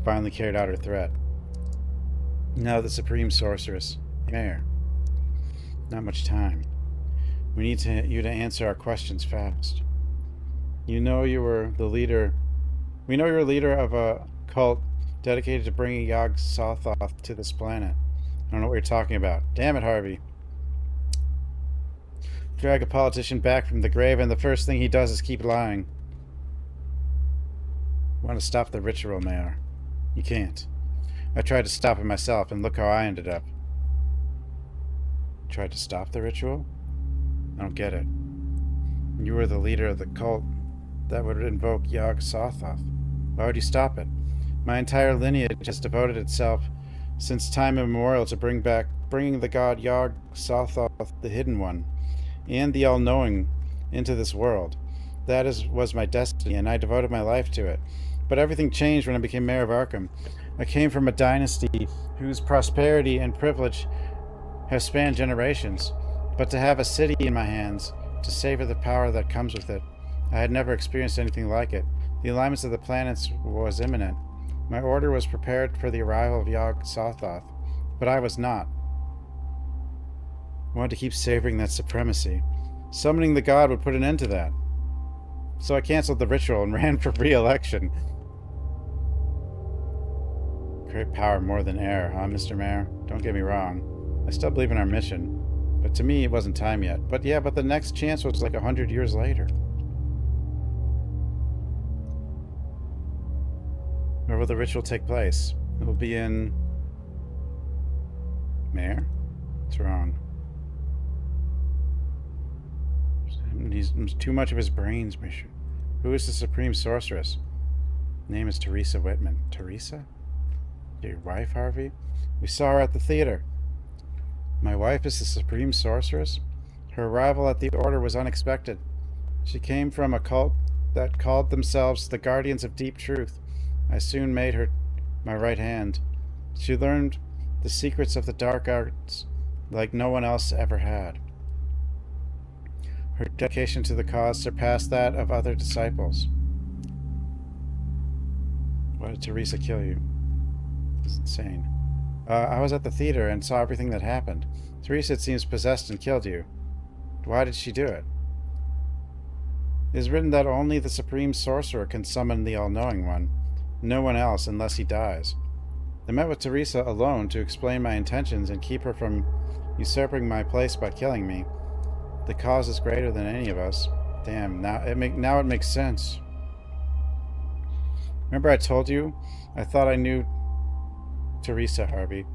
Finally carried out her threat. Now the Supreme Sorceress. Mayor. Not much time. We need you to answer our questions fast. You know you were the leader... We know you're a leader of a cult dedicated to bringing Yog-Sothoth to this planet. I don't know what you're talking about. Damn it, Harvey. Drag a politician back from the grave and the first thing he does is keep lying. I want to stop the ritual, Mayor. You can't. I tried to stop it myself, and look how I ended up. Tried to stop the ritual? I don't get it. You were the leader of the cult that would invoke Yog-Sothoth. Why would you stop it? My entire lineage has devoted itself since time immemorial to bringing the god Yog-Sothoth, the Hidden One, and the All-Knowing into this world. That was my destiny, and I devoted my life to it. But everything changed when I became mayor of Arkham. I came from a dynasty whose prosperity and privilege have spanned generations. But to have a city in my hands, to savor the power that comes with it, I had never experienced anything like it. The alignments of the planets was imminent. My order was prepared for the arrival of Yog-Sothoth, but I was not. I wanted to keep savoring that supremacy. Summoning the god would put an end to that. So I canceled the ritual and ran for re-election. Great power more than air, huh, Mr. Mayor? Don't get me wrong. I still believe in our mission. But to me, it wasn't time yet. But yeah, but the next chance was like 100 years later. Where will the ritual take place? It will be in... Mayor? What's wrong? He's too much of his brains, Monsieur. Who is the Supreme Sorceress? Name is Teresa Whitman. Teresa? Your wife, Harvey? We saw her at the theater. My wife is the Supreme Sorceress? Her arrival at the Order was unexpected. She came from a cult that called themselves the Guardians of Deep Truth. I soon made her my right hand. She learned the secrets of the dark arts like no one else ever had. Her dedication to the cause surpassed that of other disciples. Why did Teresa kill you? It's insane. I was at the theater and saw everything that happened. Teresa, it seems, possessed and killed you. Why did she do it? It is written that only the Supreme Sorcerer can summon the All-Knowing One. No one else, unless he dies. I met with Teresa alone to explain my intentions and keep her from usurping my place by killing me. The cause is greater than any of us. Damn, now it makes sense. Remember I told you? I thought I knew Teresa, Harvey.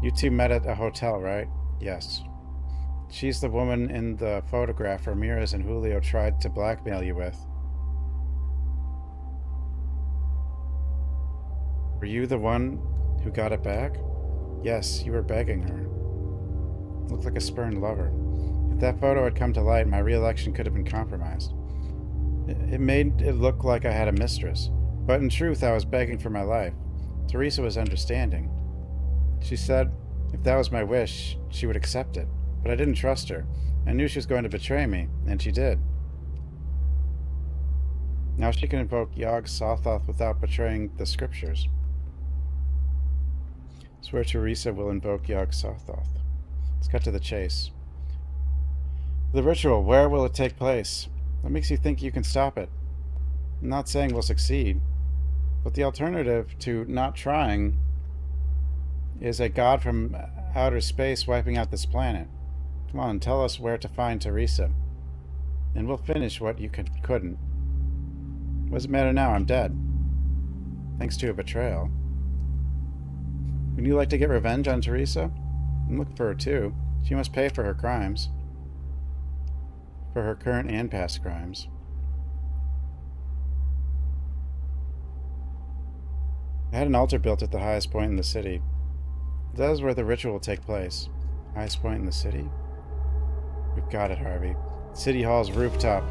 You two met at a hotel, right? Yes. She's the woman in the photograph Ramirez and Julio tried to blackmail you with. Were you the one who got it back? Yes, you were begging her. Looked like a spurned lover. If that photo had come to light, my re-election could have been compromised. It made it look like I had a mistress, but in truth I was begging for my life. Teresa was understanding. She said if that was my wish, she would accept it, but I didn't trust her. I knew she was going to betray me, and she did. Now she can invoke Yog-Sothoth without betraying the scriptures. Swear Teresa will invoke Yog-Sothoth. Let's cut to the chase. The ritual, where will it take place? What makes you think you can stop it? I'm not saying we'll succeed, but the alternative to not trying is a god from outer space wiping out this planet. Come on, tell us where to find Teresa, and we'll finish what you couldn't. What does it matter now? I'm dead. Thanks to a betrayal. Would you like to get revenge on Teresa? I'm looking for her too. She must pay for her crimes. For her current and past crimes. I had an altar built at the highest point in the city. That is where the ritual will take place. Highest point in the city? We've got it, Harvey. City Hall's rooftop.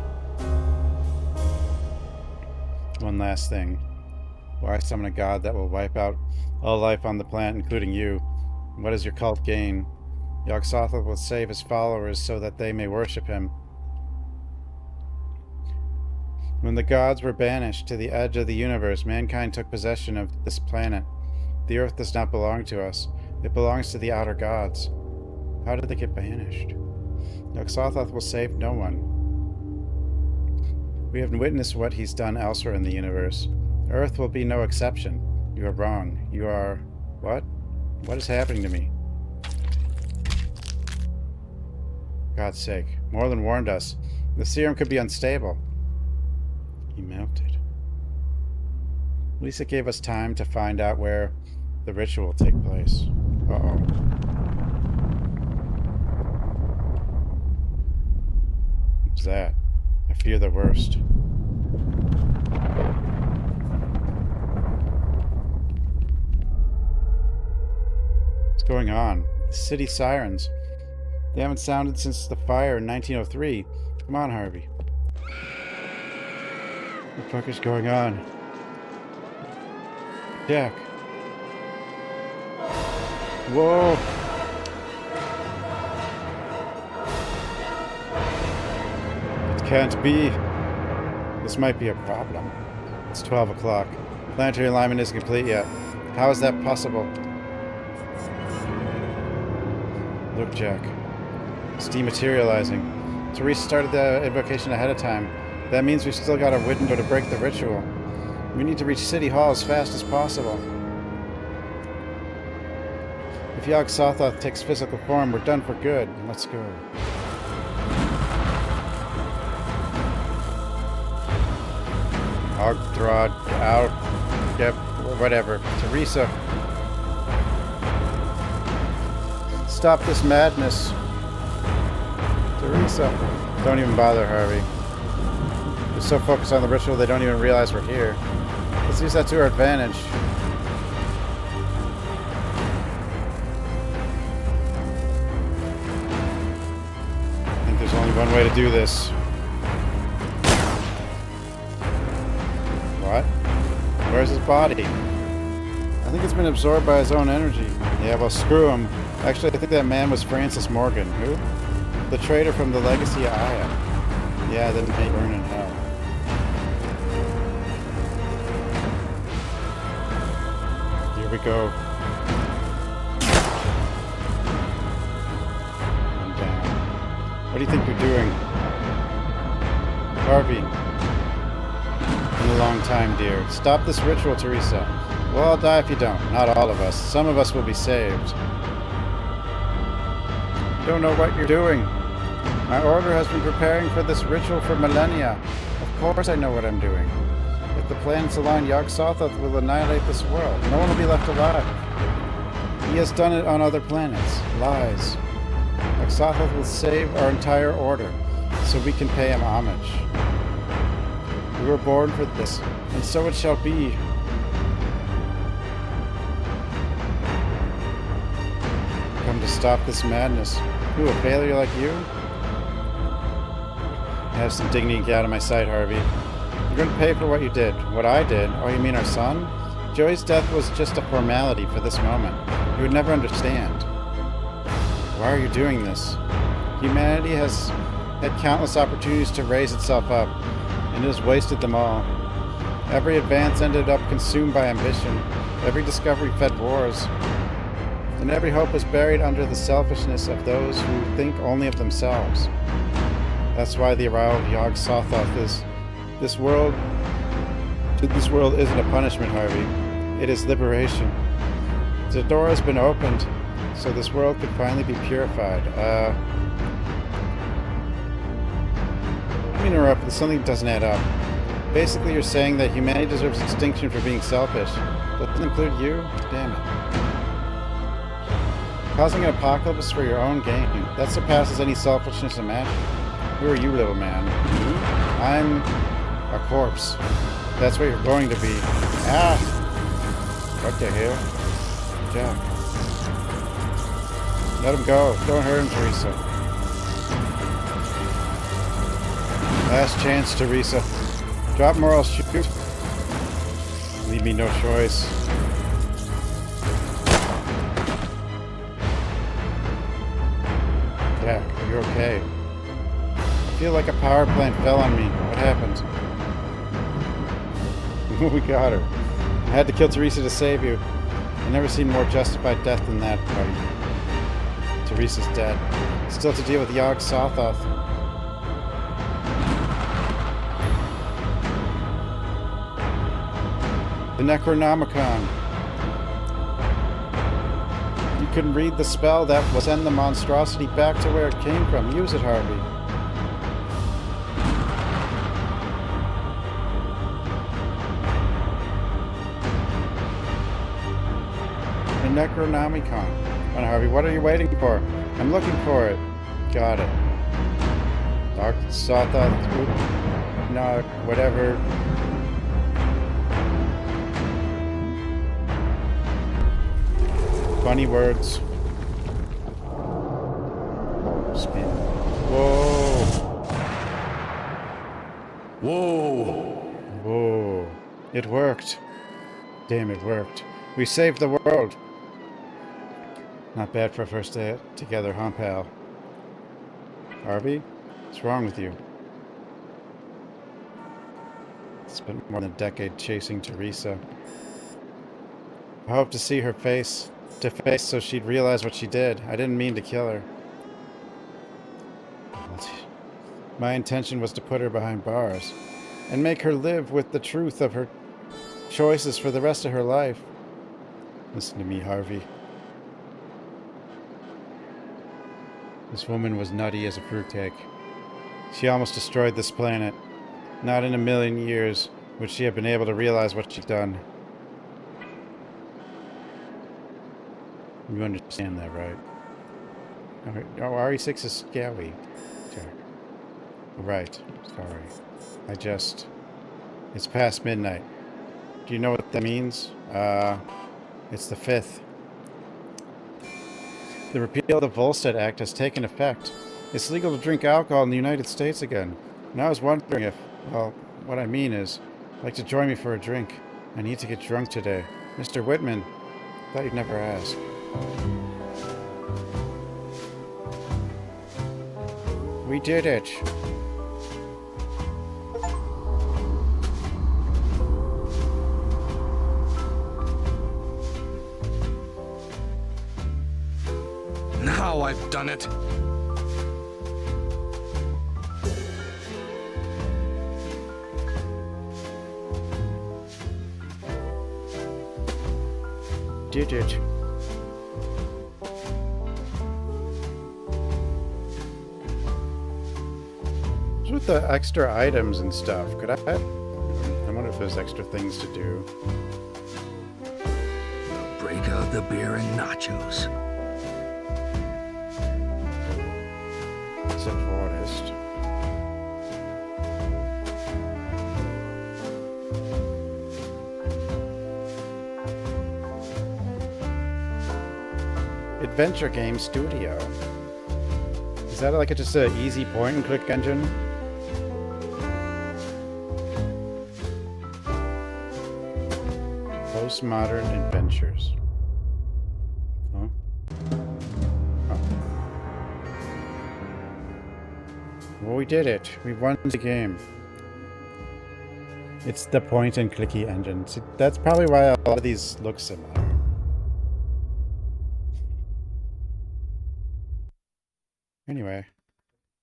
One last thing. Why summon a god that will wipe out all life on the planet, including you? What does your cult gain? Yog-Sothoth will save his followers so that they may worship him. When the gods were banished to the edge of the universe, mankind took possession of this planet. The earth does not belong to us. It belongs to the outer gods. How did they get banished? Yog-Sothoth will save no one. We have witnessed what he's done elsewhere in the universe. Earth will be no exception. You are wrong. You are... What? What is happening to me? God's sake. Moreland warned us. The serum could be unstable. He melted. At least it gave us time to find out where the ritual will take place. Uh-oh. What's that? I fear the worst. What's going on? The city sirens. They haven't sounded since the fire in 1903. Come on, Harvey. What the fuck is going on? Jack. Whoa. It can't be. This might be a problem. It's 12 o'clock. Planetary alignment isn't complete yet. How is that possible? Look, Jack. It's dematerializing. Teresa started the invocation ahead of time. That means we've still got a window to break the ritual. We need to reach City Hall as fast as possible. If Yog-Sothoth takes physical form, we're done for good. Let's go. Ogthrod, out, yep, whatever. Teresa. Stop this madness. Teresa. Don't even bother, Harvey. They're so focused on the ritual they don't even realize we're here. Let's use that to our advantage. I think there's only one way to do this. What? Where's his body? I think it's been absorbed by his own energy. Yeah, well, screw him. Actually, I think that man was Francis Morgan. Who? The traitor from the Legacy of Aya. Yeah, then may burn in hell. Here we go. And down. What do you think you're doing? Harvey. In a long time, dear. Stop this ritual, Teresa. We'll all die if you don't. Not all of us. Some of us will be saved. You don't know what you're doing. My order has been preparing for this ritual for millennia. Of course I know what I'm doing. If the planets align, Yog-Sothoth will annihilate this world. No one will be left alive. He has done it on other planets. Lies. Exothoth will save our entire order, so we can pay him homage. We were born for this, and so it shall be. Come to stop this madness. Who, a failure like you? Have some dignity and get out of my sight, Harvey. You're going to pay for what you did. What I did? Oh, you mean our son? Joey's death was just a formality for this moment. You would never understand. Why are you doing this? Humanity has had countless opportunities to raise itself up, and it has wasted them all. Every advance ended up consumed by ambition. Every discovery fed wars. And every hope was buried under the selfishness of those who think only of themselves. That's why the arrival of Yog Sothoth is... This world isn't a punishment, Harvey. It is liberation. The door has been opened, so this world could finally be purified. Let me interrupt, but something doesn't add up. Basically, you're saying that humanity deserves extinction for being selfish. Doesn't include you? Damn it. Causing an apocalypse for your own gain. That surpasses any selfishness imagined. Who are you, little man? Me? I'm a corpse. That's what you're going to be. Ah! What the hell? Jack. Let him go. Don't hurt him, Teresa. Last chance, Teresa. Drop more, I'll shoot. Leave me no choice. Jack, are you okay? I feel like a power plant fell on me. What happened? We got her. I had to kill Teresa to save you. I've never seen more justified death than that, buddy. Teresa's dead. Still to deal with Yog Sothoth. The Necronomicon. You can read the spell that will send the monstrosity back to where it came from. Use it, Harvey. The Necronomicon. Come on, Harvey, what are you waiting for? I'm looking for it. Got it. Dark Sothoth. No, whatever. Funny words. Oh, spin. Whoa. Whoa. Whoa. It worked. Damn, it worked. We saved the world. Not bad for a first day together, huh, pal? Harvey? What's wrong with you? Spent more than a decade chasing Teresa. I hope to see her face to face so she'd realize what she did. I didn't mean to kill her. My intention was to put her behind bars and make her live with the truth of her choices for the rest of her life. Listen to me, Harvey. This woman was nutty as a fruitcake. She almost destroyed this planet. Not in a million years would she have been able to realize what she'd done. You understand that, right? Oh, RE6 is scary. Jack. Right. Sorry. It's past midnight. Do you know what that means? It's the 5th. The repeal of the Volstead Act has taken effect. It's legal to drink alcohol in the United States again. And I was wondering if, well, what I mean is, like to join me for a drink. I need to get drunk today. Mr. Whitman, thought you'd never ask. We did it. Now I've done it. Did it. What's with the extra items and stuff? I wonder if there's extra things to do. Break out the beer and nachos. It's a forest. Adventure Game Studio. Is that like just an easy point-and-click engine? Postmodern adventures. Huh? Oh. Well, we did it. We won the game. It's the point-and-clicky engine. See, that's probably why a lot of these look similar. Anyway,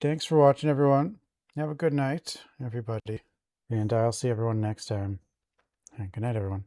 thanks for watching, everyone. Have a good night, everybody. And I'll see everyone next time. And good night, everyone.